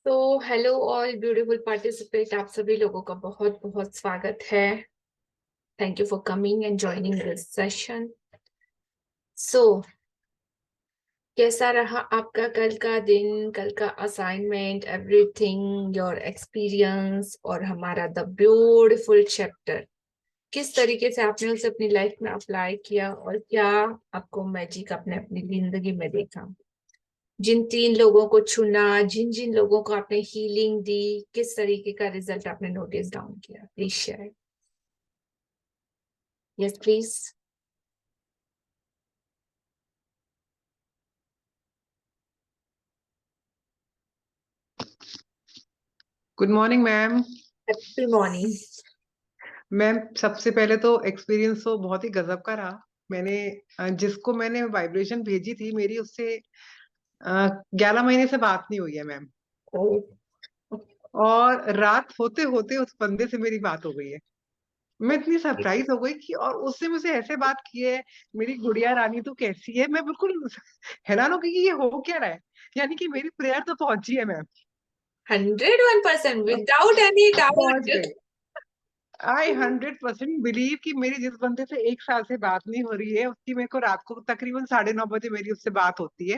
तो hello all beautiful participate, आप सभी लोगों का बहुत बहुत स्वागत है। Thank you for coming and joining this session. So कैसा रहा आपका कल का दिन, कल का असाइनमेंट, एवरीथिंग, योर एक्सपीरियंस और हमारा द ब्यूटीफुल चैप्टर, किस तरीके से आपने उसे अपनी लाइफ में अप्लाई किया और क्या आपको मैजिक आपने अपनी जिंदगी में देखा? जिन 3 लोगों को चुना, जिन जिन लोगों को आपने हीलिंग दी, किस तरीके का रिजल्ट आपने नोटिस डाउन किया? Please share. Yes please. Good morning ma'am. Happy morning. Ma'am सबसे पहले तो एक्सपीरियंस तो बहुत ही गजब का रहा। मैंने जिसको मैंने वाइब्रेशन भेजी थी, मेरी उससे 11 महीने से बात नहीं हुई है मैम। और रात होते होते उस बंदे से मेरी बात हो गई है। मैं इतनी सरप्राइज हो गई कि, और उससे मुझे ऐसे बात की है, मेरी गुड़िया रानी तो कैसी है। मैं बिल्कुल हैरान हो गई कि ये हो क्या रहा है। यानी कि मेरी प्रेयर तो पहुंची है मैम। 101% विदाउट एनी पहुंच डाउट। गई। आई 100% बिलीव कि मेरी जिस बंदे से 1 साल से बात नहीं हो रही है, उसकी मेरे को रात को तकरीबन 9:30 बजे मेरी उससे बात होती है।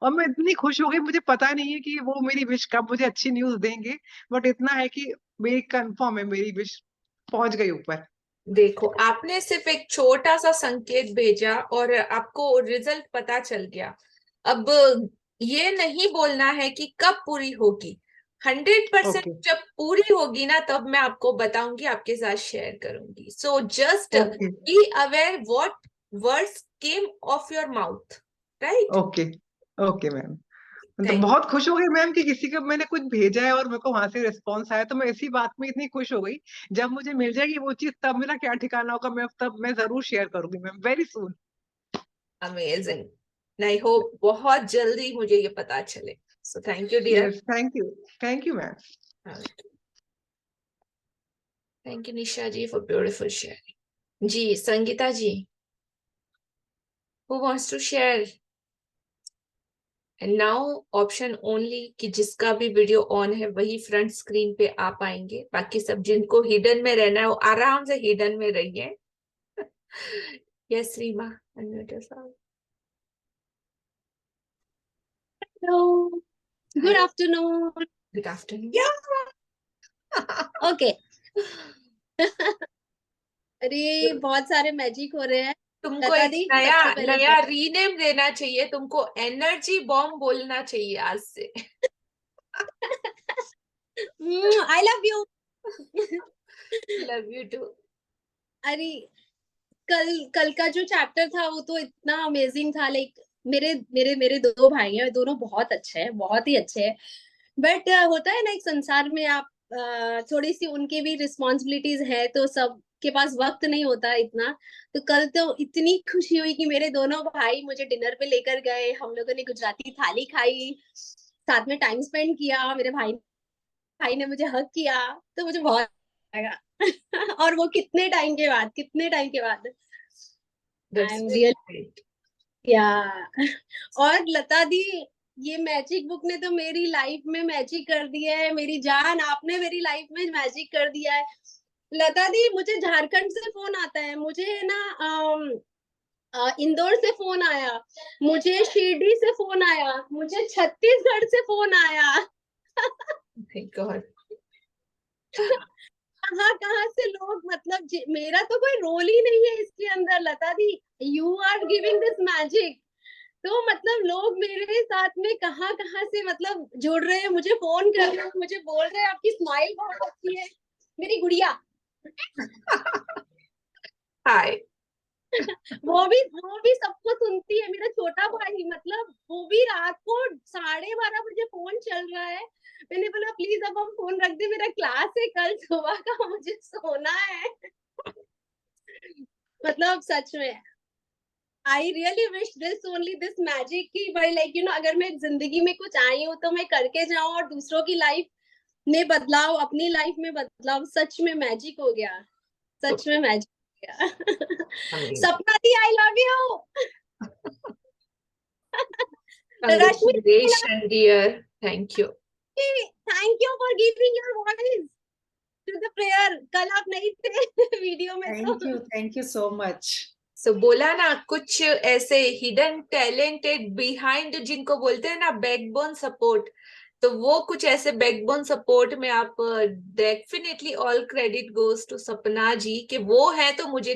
और मैं इतनी खुश हो गई, मुझे पता नहीं है कि वो मेरी विश कब मुझे अच्छी न्यूज देंगे। बट इतना है कि मेरी कंफर्म है, मेरी विश पहुंच गई ऊपर। देखो, आपने सिर्फ एक छोटा सा संकेत भेजा और आपको रिजल्ट पता चल गया। अब ये नहीं बोलना है कि कब पूरी होगी। 100% ओके। जब पूरी होगी ना, तब मैं आपको बताऊंगी, आपके साथ शेयर करूंगी। So just okay. Be aware what words came of your mouth, right? Okay. Okay ma'am. मतलब थैंक बहुत खुश हो गई मैम कि किसी को मैंने कुछ भेजा है और मेरे को वहां से रिस्पॉन्स आया, तो मैं इसी बात में इतनी खुश हो गई। जब मुझे मिल जाएगी वो चीज, तब मेरा क्या ठिकाना होगा, मैं तब मैं जरूर शेयर करूंगी ma'am, very soon. Amazing. I hope बहुत जल्दी मुझे ये पता चले। So thank you dear. Yes, thank you. Thank you ma'am. Thank you Nisha ji for beautiful sharing. जी Sangeeta ji, who wants to share? And now option only कि जिसका भी वीडियो ऑन है वही फ्रंट स्क्रीन पे आ पाएंगे। बाकी सब जिनको हिडन में रहना है वो आराम से हिडन में रहिए। Yes Reema, unmute yourself. Hello, hi, good afternoon. Good afternoon. Okay. अरे बहुत सारे मैजिक हो रहे हैं। तुमको लता एक दी नया सबसे पहले नया रीनेम देना चाहिए, तुमको एनर्जी बॉम्ब बोलना चाहिए आज से। I love you. Love you too. अरे कल कल का जो चैप्टर था वो तो इतना अमेजिंग था। लाइक मेरे मेरे मेरे दो भाई हैं, दोनों बहुत अच्छे हैं, बहुत ही अच्छे हैं। बट होता है ना, एक संसार में आप थोड़ी सी उनकी भी रिस्पॉन्सिबिलिटीज है, तो सब के पास वक्त नहीं होता इतना। तो कल तो इतनी खुशी हुई कि मेरे दोनों भाई मुझे डिनर पे लेकर गए, हम लोगों ने गुजराती थाली खाई, साथ में टाइम स्पेंड किया। मेरे भाई भाई ने मुझे हग किया, तो मुझे बहुत लगा। और वो कितने टाइम के बाद I that's M real. Great. या और लता दी, ये मैजिक बुक ने तो मेरी लाइफ में मैजिक कर दिया है। मेरी जान, आपने मेरी लाइफ में मैजिक कर दिया है। लता दी, मुझे झारखंड से फोन आता है, मुझे ना इंदौर से फोन आया, मुझे शिरडी से फोन आया, मुझे छत्तीसगढ़ से फोन आया। Thank God. कहाँ कहाँ से लोग, मतलब मेरा तो कोई रोल ही नहीं है इसके अंदर। Lata di, you are giving this magic. तो मतलब लोग मेरे साथ में कहाँ कहाँ से मतलब जुड़ रहे हैं, मुझे फोन कर रहे हैं, मुझे बोल रहे हैं आपकी स्माइल बहुत अच्छी है। मेरी गुड़िया हाय। वो भी सबको सुनती है। मेरा छोटा भाई, मतलब वो भी रात को 12:30 बजे फोन चल रहा है। मैंने बोला प्लीज अब हम फोन रख दे, मेरा क्लास है कल सुबह का, मुझे सोना है। मतलब सच में I really wish this only this magic की भाई, लाइक यू नो, अगर मैं जिंदगी में कुछ आई हूँ तो मैं करके जाऊं और दूसरों की लाइफ में बदलाव, अपनी लाइफ में बदलाव। सच में मैजिक हो गया, सच में मैजिक हो गया। Sapna di, I love you. Rashmi, Congratulations, dear. Thank you. Thank you for giving your voice to the prayer. कल आप नहीं थे वीडियो में। Thank you so much. So, बोला ना कुछ ऐसे हिडन टैलेंटेड बिहाइंड जिनको बोलते हैं ना बैकबोन सपोर्ट, तो वो कुछ ऐसे बैकबोन सपोर्ट में आप definitely all credit goes to Sapna ji कि वो है। तो मुझे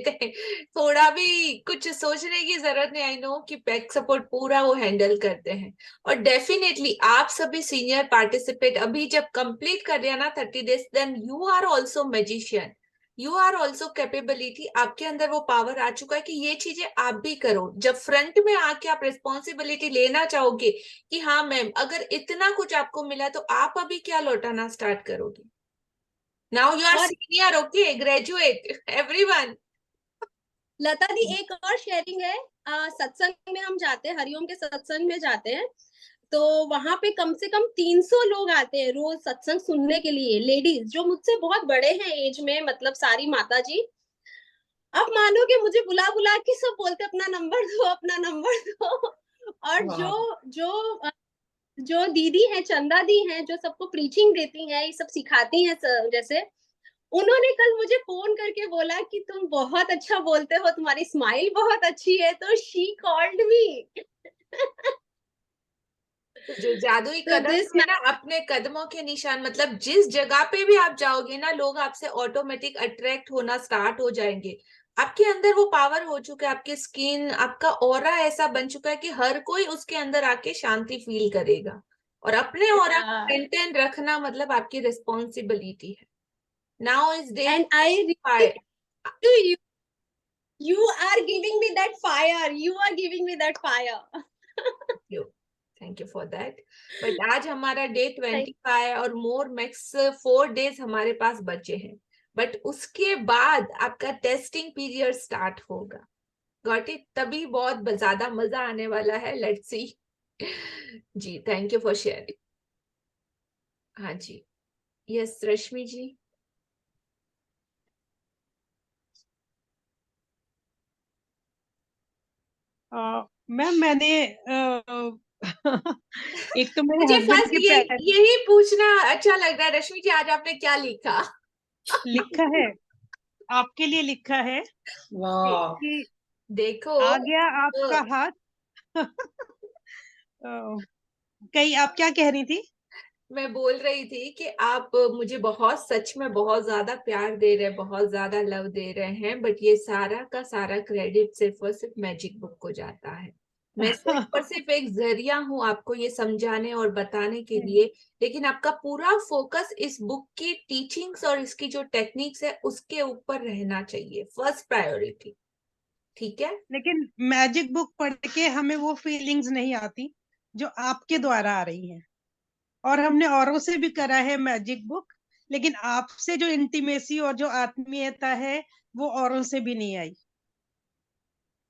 थोड़ा भी कुछ सोचने की जरूरत नहीं। आई नो कि बैक सपोर्ट पूरा वो हैंडल करते हैं। और डेफिनेटली आप सभी सीनियर पार्टिसिपेट अभी जब कंप्लीट कर दिया ना 30 days, then you are also magician, you are also capability, आपके अंदर वो पावर आ चुका है कि ये चीजें आप भी करो। जब फ्रंट में आके आप रिस्पॉन्सिबिलिटी लेना चाहोगे कि हाँ मैम अगर इतना कुछ आपको मिला तो आप अभी क्या लौटाना स्टार्ट करोगे। Now you are senior, okay, graduate everyone. Lata di एक और शेयरिंग है। सत्संग में हम जाते हैं, हरिओम के सत्संग में जाते हैं, तो वहां पे कम से कम 300 लोग आते हैं रोज सत्संग सुनने के लिए, लेडीज जो मुझसे बहुत बड़े हैं एज में, मतलब सारी माता जी। अब मानोगे मुझे बुला बुला के सब बोलते अपना नंबर दो, अपना नंबर दो। और जो दीदी है, चंदा दी हैं, जो सबको प्रीचिंग देती हैं, ये सब सिखाती हैं जैसे, उन्होंने कल मुझे फोन करके बोला कि तुम बहुत अच्छा बोलते हो, तुम्हारी स्माइल बहुत अच्छी है, तो शी कॉल्ड मी। जो जादुई कदम है ना, अपने कदमों के निशान, मतलब जिस जगह पे भी आप जाओगे ना लोग आपसे ऑटोमेटिक अट्रैक्ट होना स्टार्ट हो जाएंगे। आपके अंदर वो पावर हो चुका है, आपकी स्किन, आपका ऑरा ऐसा बन चुका है कि हर कोई उसके अंदर आके शांति फील करेगा। और अपने ऑरा को मेंटेन रखना मतलब आपकी रिस्पॉन्सिबिलिटी है। Now is day and I to you, you are giving me that fire, you are giving me that fire. Thank you for that. But आज हमारा डे 25 और मोर मैक्स 4 डेज हमारे पास बचे हैं, बट उसके बाद आपका टेस्टिंग पीरियड स्टार्ट होगा। Got it? तभी बहुत ज्यादा मजा आने वाला है। Let's see. जी थैंक यू फॉर शेयरिंग। हाँ जी, यस रश्मि जी। मैम मैंने एक तो मेरे मुझे हस्बैंड फर्स्ट के यही पूछना अच्छा लग रहा है रश्मि जी, आज आपने क्या लिखा? लिखा है, आपके लिए लिखा है कि देखो आ गया आपका हाथ। कहीं आप क्या कह रही थी? मैं बोल रही थी कि आप मुझे बहुत, सच में बहुत ज्यादा प्यार दे रहे हैं, बहुत ज्यादा लव दे रहे हैं, बट ये सारा का सारा क्रेडिट सिर्फ और सिर्फ मैजिक बुक को जाता है। मैं सिर्फ और सिर्फ एक जरिया हूँ आपको ये समझाने और बताने के लिए, लेकिन आपका पूरा फोकस इस बुक की टीचिंग्स और इसकी जो टेक्निक्स है उसके ऊपर रहना चाहिए, फर्स्ट प्रायोरिटी। ठीक है? लेकिन मैजिक बुक पढ़ के हमें वो फीलिंग्स नहीं आती जो आपके द्वारा आ रही हैं। और हमने औरों से भी करा है मैजिक बुक, लेकिन आपसे जो इंटीमेसी और जो आत्मीयता है वो औरों से भी नहीं आई।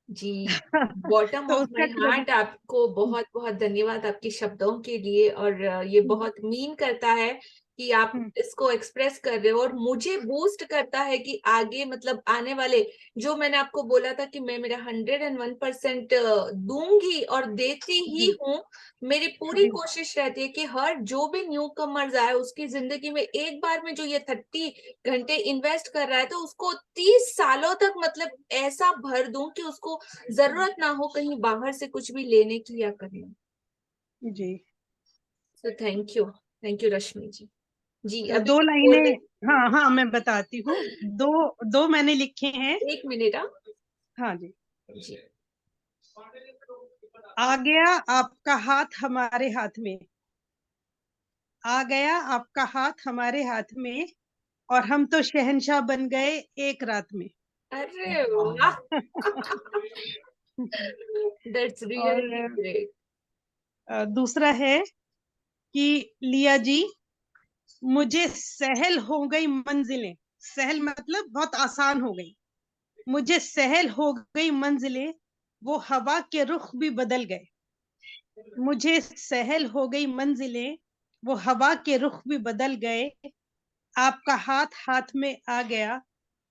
जी, बॉटम तो ऑफ उसका माय हार्ट आपको बहुत बहुत धन्यवाद आपके शब्दों के लिए। और ये बहुत मीन करता है कि आप इसको एक्सप्रेस कर रहे हो, और मुझे बूस्ट करता है कि आगे मतलब आने वाले, जो मैंने आपको बोला था कि मैं मेरा 101% दूंगी और देती ही हूँ। मेरी पूरी कोशिश रहती है कि हर जो भी न्यू कमर्स आए उसकी जिंदगी में एक बार में जो ये 30 घंटे इन्वेस्ट कर रहा है तो उसको 30 सालों तक मतलब ऐसा भर दूं कि उसको जरूरत ना हो कहीं बाहर से कुछ भी लेने की या करने। जी, सो थैंक यू रश्मि जी। जी अभी 2 लाइनें, हाँ हाँ मैं बताती हूँ। दो मैंने लिखे हैं। 1 मिनट। हाँ जी। जी। आ गया आपका हाथ हमारे हाथ में, आ गया आपका हाथ हमारे हाथ में, और हम तो शहंशाह बन गए एक रात में। अरे वाह, दैट्स रियली और ग्रेट। दूसरा है कि लिया जी, मुझे सहल हो गई मंजिलें, सहल मतलब बहुत आसान हो गई, मुझे सहल हो गई मंजिलें, वो हवा के रुख भी बदल गए। मुझे सहल हो गई मंजिलें, वो हवा के रुख भी बदल गए। आपका हाथ हाथ में आ गया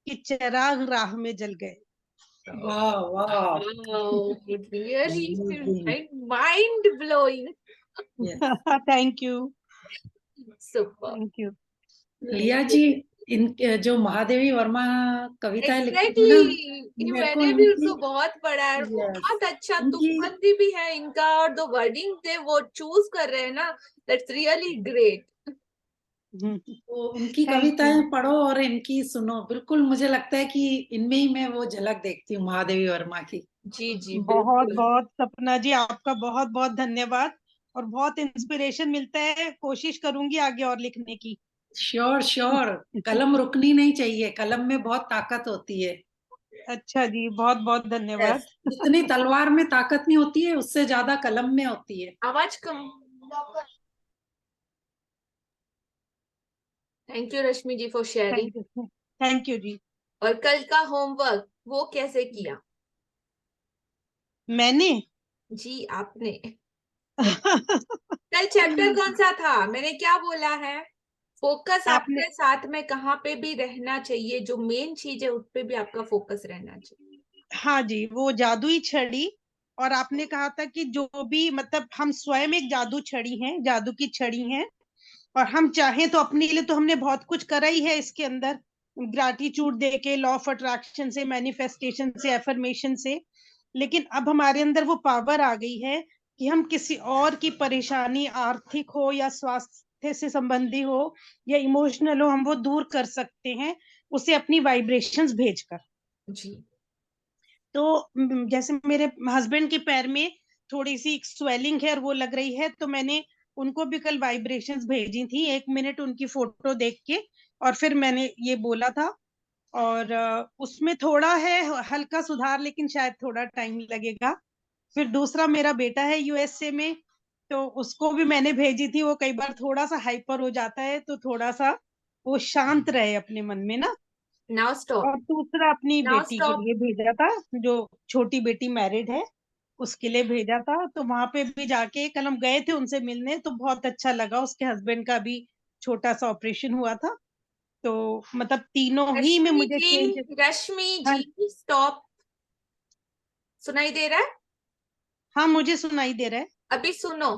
कि चिराग राह में जल गए। वाह वाह, really mind blowing. Thank you. Super. Thank you. लिया जी, इन जो महादेवी वर्मा कविताएं लिखती थी ना, एग्जैक्टली, मेरे को मैंने भी इनकी, उसको बहुत पढ़ा है, वो यस, बहुत अच्छा इनकी, तुकबंदी भी है इनका, और दो वर्डिंग थे वो चूज कर रहे हैं ना, दैट्स रियली ग्रेट। वो उनकी थैंक यू। कविताएं पढ़ो और इनकी सुनो, बिल्कुल मुझे लगता है कि इनमें ही मैं वो झलक देखती हूँ महादेवी वर्मा की। जी जी बहुत बिल्कुल। बहुत सपना जी, आपका बहुत बहुत धन्यवाद, और बहुत इंस्पिरेशन मिलता है। कोशिश करूंगी आगे और लिखने की। श्योर श्योर, कलम रुकनी नहीं चाहिए, कलम में बहुत ताकत होती है। अच्छा जी, बहुत बहुत यस, धन्यवाद। जितनी तलवार में ताकत नहीं होती है, उससे ज्यादा कलम में होती है। आवाज कम। Thank you Rashmi ji for sharing. Thank you जी। और कल का होमवर्क वो कैसे किया? मैंने जी आपने। कल चैप्टर कौन सा था, मैंने क्या बोला है? फोकस आपने, आपके साथ में कहाँ पे भी रहना चाहिए, जो मेन चीज है उस पे भी आपका फोकस रहना चाहिए। हाँ जी, वो जादुई छड़ी। और आपने कहा था कि जो भी, मतलब हम स्वयं एक जादू छड़ी हैं, जादू की छड़ी हैं, और हम चाहें तो अपने लिए तो हमने बहुत कुछ करा ही है इसके अंदर, ग्रैटिट्यूड दे के, लॉ ऑफ अट्रैक्शन से, मैनिफेस्टेशन से, एफर्मेशन से। लेकिन अब हमारे अंदर वो पावर आ गई है कि हम किसी और की परेशानी, आर्थिक हो या स्वास्थ्य से संबंधी हो या इमोशनल हो, हम वो दूर कर सकते हैं, उसे अपनी वाइब्रेशंस भेजकर। जी। तो जैसे मेरे हस्बैंड के पैर में थोड़ी सी स्वेलिंग है और वो लग रही है, तो मैंने उनको भी कल वाइब्रेशंस भेजी थी, 1 मिनट उनकी फोटो देख के, और फिर मैंने ये बोला था। और उसमें थोड़ा है हल्का सुधार, लेकिन शायद थोड़ा टाइम लगेगा। फिर दूसरा मेरा बेटा है यूएसए में, तो उसको भी मैंने भेजी थी। वो कई बार थोड़ा सा हाइपर हो जाता है, तो थोड़ा सा वो शांत रहे अपने मन में ना। Now stop. और दूसरा अपनी नाउ बेटी के स्टॉप। लिए भेजा था, जो छोटी बेटी मैरिड है, उसके लिए भेजा था। तो वहां पे भी जाके कल हम गए थे उनसे मिलने, तो बहुत अच्छा लगा। उसके हस्बैंड का भी छोटा सा ऑपरेशन हुआ था, तो मतलब तीनों ही में रश्मि मुझे चेंज। जी, रश्मि हाँ, जी स्टॉप। सुनाई दे रहा है? हाँ मुझे सुनाई दे रहा है। अभी सुनो,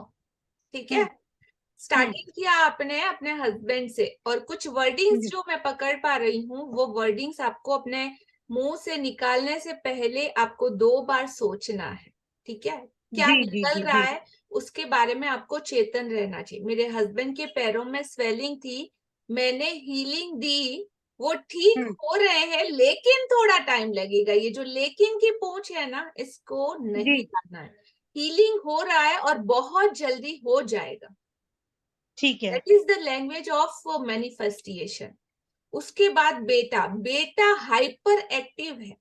ठीक है? हम्म। हम्म। स्टार्टिंग किया आपने अपने हस्बैंड से, और कुछ वर्डिंग्स हम्म। जो मैं पकड़ पा रही हूँ, वो वर्डिंग्स आपको अपने मुंह से निकालने से पहले आपको 2 बार सोचना है, ठीक है? क्या जी जी निकल जी रहा जी। है उसके बारे में आपको चेतन रहना चाहिए। मेरे हस्बैंड के पैरों में स्वेलिंग थी, मैंने हीलिंग दी, वो ठीक हम्म। हो रहे हैं, लेकिन थोड़ा टाइम लगेगा। ये जो लेकिन की पूंछ है ना, इसको नहीं जी करना है। हीलिंग हो रहा है और बहुत जल्दी हो जाएगा। ठीक है। That is the language of manifestation. उसके बाद बेटा, बेटा हाइपर एक्टिव है।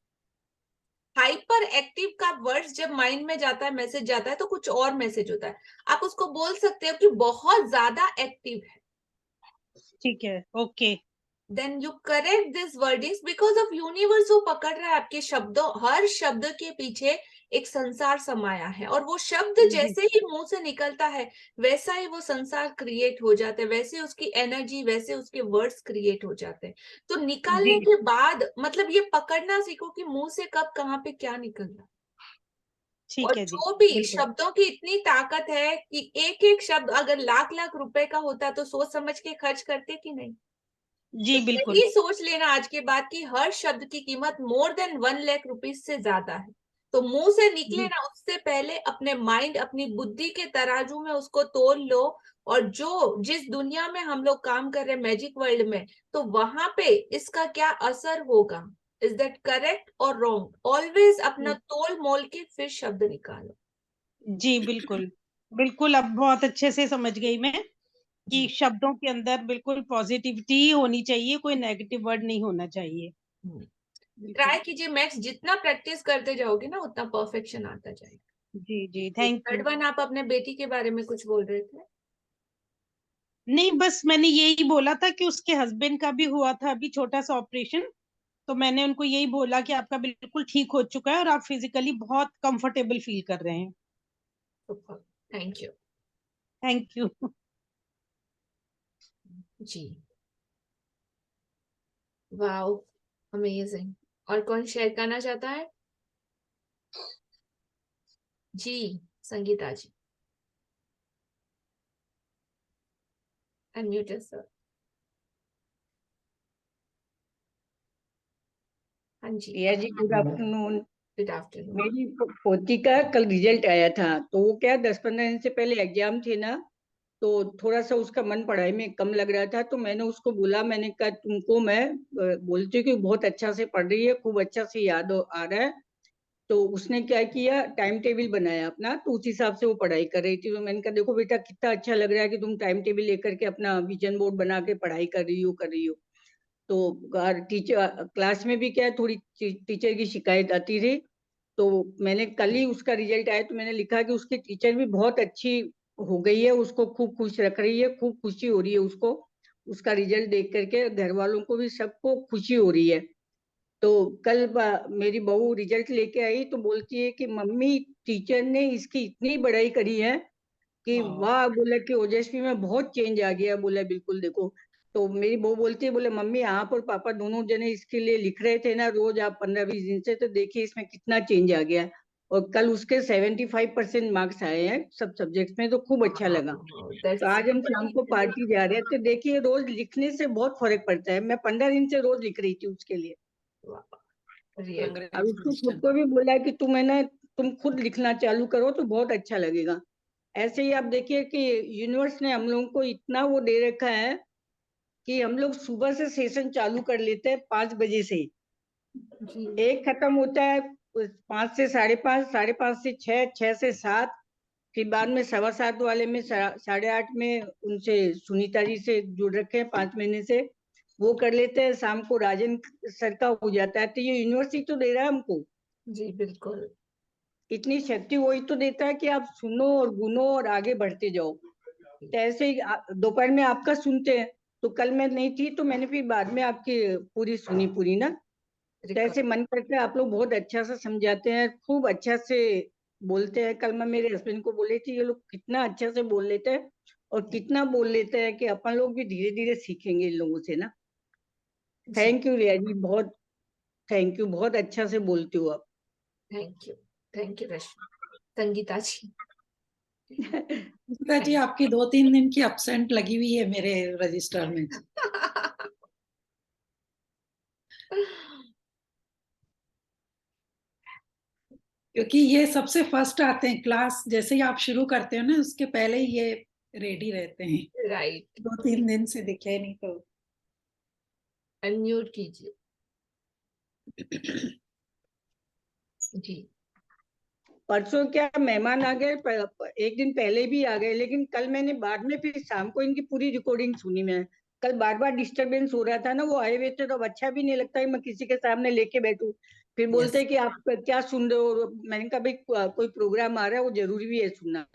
हाइपर एक्टिव का वर्ड्स जब माइंड में जाता है, मैसेज जाता है, तो कुछ और मैसेज होता है। आप उसको बोल सकते हो कि बहुत ज्यादा एक्टिव है। ठीक है। Okay. Then you correct this wordings because of universe. वो पकड़ रहा है आपके शब्दों, हर शब्द के पीछे एक संसार समाया है, और वो शब्द जी जैसे ही मुंह से निकलता है, वैसा ही वो संसार क्रिएट हो जाता है, वैसे उसकी एनर्जी, वैसे उसके वर्ड्स क्रिएट हो जाते हैं। तो निकालने जी। के बाद मतलब ये पकड़ना सीखो कि मुंह से कब कहाँ पे क्या निकल रहा है। और ठीक है जी। जो भी बिल्कुल। शब्दों की इतनी ताकत है कि एक एक शब्द अगर लाख लाख रुपए का होता तो सोच समझ के खर्च करते कि नहीं? तो जी बिल्कुल। यही सोच लेना आज के बाद कि हर शब्द की कीमत मोर देन 1 लाख रुपीज से ज्यादा है। तो मुंह से निकले जी ना, उससे पहले अपने माइंड, अपनी बुद्धि के तराजू में उसको तोल लो। और जो जिस दुनिया में हम लोग काम कर रहे हैं, मैजिक वर्ल्ड में, तो वहां पे इसका क्या असर होगा, इज दैट करेक्ट और रॉन्ग? ऑलवेज अपना तोल मोल के फिर शब्द निकालो। जी बिल्कुल। बिल्कुल, अब बहुत अच्छे से समझ गई मैं कि जी। शब्दों के अंदर बिल्कुल पॉजिटिविटी ही होनी चाहिए, कोई नेगेटिव वर्ड नहीं होना चाहिए। बिल्कुल। ट्राई कीजिए, मैक्स जितना प्रैक्टिस करते जाओगे ना, उतना परफेक्शन आता जाएगा। जी जी, थैंक यू। थर्ड वन, आप अपने बेटी के बारे में कुछ बोल रहे थे? नहीं, बस मैंने यही बोला था कि उसके हस्बैंड का भी हुआ था अभी छोटा सा ऑपरेशन। तो मैंने उनको यही बोला कि आपका बिल्कुल ठीक हो चुका है और आप फिजिकली बहुत कंफर्टेबल फील कर रहे हैं। Thank you. Thank you. जी। Wow, amazing. और कौन शेयर करना चाहता है? जी, संगीता जी। Unmute sir. हाँ जी, Riya ji good afternoon. Good afternoon. मेरी पोती का कल रिजल्ट आया था, तो वो क्या 10-15 दिन से पहले एग्जाम थे ना, तो थोड़ा सा उसका मन पढ़ाई में कम लग रहा था। तो मैंने उसको बोला, मैंने कहा तुमको मैं बोलती हूँ कि बहुत अच्छा से पढ़ रही है, खूब अच्छा से याद आ रहा है। तो उसने क्या किया, टाइम टेबल बनाया अपना, तो उस हिसाब से वो पढ़ाई कर रही थी। तो मैंने कहा देखो बेटा, कितना अच्छा लग रहा है कि तुम टाइम टेबल लेकर के अपना विजन बोर्ड बना के पढ़ाई कर रही हो। तो टीचर क्लास में भी क्या है, थोड़ी टीचर की शिकायत आती थी। तो मैंने कल ही उसका रिजल्ट आया तो मैंने लिखा कि उसकी टीचर भी बहुत अच्छी हो गई है, उसको खूब खुश रख रही है, खूब खुशी हो रही है उसको। उसका रिजल्ट देख करके घर वालों को भी सबको खुशी हो रही है। तो कल मेरी बहू रिजल्ट लेके आई तो बोलती है कि मम्मी, टीचर ने इसकी इतनी बड़ाई करी है कि वाह, बोला कि ओजस्वी में बहुत चेंज आ गया। बोला बिल्कुल देखो। तो मेरी बहू बोलती है, बोले मम्मी आप और पापा दोनों जने इसके लिए लिख रहे थे ना रोज, आप 15-20 दिन से, तो देखिए इसमें कितना चेंज आ गया। और कल उसके 75% मार्क्स आए हैं सब सब्जेक्ट्स में, तो खूब अच्छा लगा। तो आज हम शाम को पार्टी जा रहे हैं, तो देखिए रोज लिखने से बहुत फर्क पड़ता है। मैं 15 दिन से रोज लिख रही थी उसके लिए। अब उसको खुद को भी बोला कि तुम खुद लिखना चालू करो तो बहुत अच्छा लगेगा। ऐसे ही आप देखिए कि यूनिवर्स ने हम लोगों को इतना वो दे रखा है कि हम लोग सुबह से सेशन चालू कर लेते हैं 5 बजे से, एक खत्म होता है 5 से 5:30, 5:30 से 6, 6 से 7, फिर बाद में 7:15 वाले में 8:30 में उनसे सुनीता जी से जुड़ रखे हैं 5 महीने से, वो कर लेते हैं। शाम को राजन सर का हो जाता है। तो ये यूनिवर्सिटी तो दे रहा है हमको जी बिल्कुल। इतनी शक्ति, वही तो देता है कि आप सुनो और गुनो और आगे बढ़ते जाओ। तो ऐसे ही दोपहर में आपका सुनते हैं। तो कल मैं नहीं थी तो मैंने फिर बाद में आपकी पूरी सुनी पूरी ना। तो ऐसे मन करता है, आप लोग बहुत अच्छा से समझाते हैं, खूब अच्छा से बोलते हैं। कल मैं मेरे हस्बैंड को बोली थी, ये लोग कितना अच्छा से बोल लेते हैं और कितना बोल लेते हैं कि अपन लोग भी धीरे धीरे सीखेंगे इन लोगों से ना। थैंक यू रिया जी, बहुत थैंक यू, बहुत अच्छा से बोलती हो आप। थैंक यू रश्मि। संगीता जी। संगीता जी, आपकी 2-3 दिन की एब्सेंट लगी हुई है मेरे रजिस्टर में। क्योंकि ये सबसे फर्स्ट आते हैं क्लास, जैसे ही आप शुरू करते हो ना उसके पहले ही ये रेडी रहते हैं। राइट। 2-3 दिन से दिखे नहीं तो अनम्यूट कीजिए जी। परसों क्या मेहमान आ गए, एक दिन पहले भी आ गए, लेकिन कल मैंने बाद में फिर शाम को इनकी पूरी रिकॉर्डिंग सुनी। मैं कल बार बार डिस्टरबेंस हो रहा था ना, वो आए हुए थे, तो अब अच्छा भी नहीं लगता है मैं किसी के सामने लेके बैठूं। फिर बोलते हैं कि आप क्या सुन रहे हो। मैंने कहा भाई कोई प्रोग्राम आ रहा है, वो जरूरी भी है सुनना।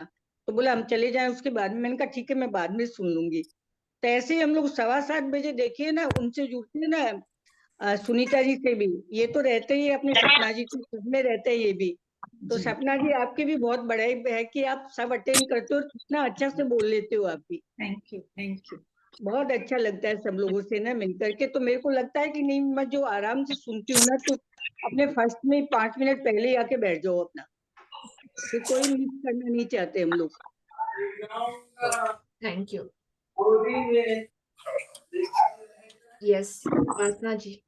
तो बोला हम चले जाएं उसके बाद में। मैंने कहा ठीक है, मैं बाद में सुन लूंगी। तो ऐसे ही हम लोग 7:15 देखिए ना उनसे जुड़ते हैं ना। सुनीता जी से भी ये तो रहते ही है, अपने सपना जी तो सब में रहते हैं ये भी। तो सपना जी, आपकी भी बहुत बड़ाई है कि आप सब अटेंड करते हो, कितना अच्छा से बोल लेते हो आप भी। Thank you, thank you. बहुत अच्छा लगता है सब लोगों से ना मिल करके। तो मेरे को लगता है कि नहीं, मैं जो आराम से सुनती हूँ ना, तो अपने फर्स्ट में 5 मिनट पहले ही आके बैठ जाओ अपना, फिर कोई मिस करना नहीं चाहते हम लोग। Thank you. Yes Vasna ji.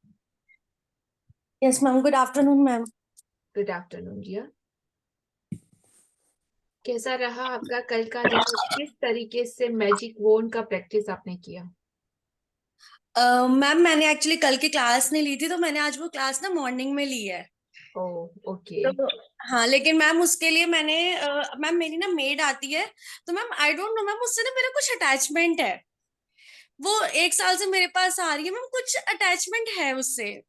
Yes ma'am, good afternoon ma'am. Good afternoon dear. कैसा रहा आपका कल का दिन? किस तरीके से मैजिक वॉन्ड का प्रैक्टिस आपने किया? मैम मैंने एक्चुअली कल की क्लास नहीं ली थी, तो मैंने आज वो क्लास ना मॉर्निंग में ली है। Oh okay. तो हाँ, लेकिन मैम उसके लिए मैंने मैम मेरी ना मेड आती है, तो ma'am I don't know ma'am, उससे ना मेरा कुछ अटैचमेंट है। वो 1 साल से मेरे पास आ रही है मैम, कुछ अटैचमेंट है उससे,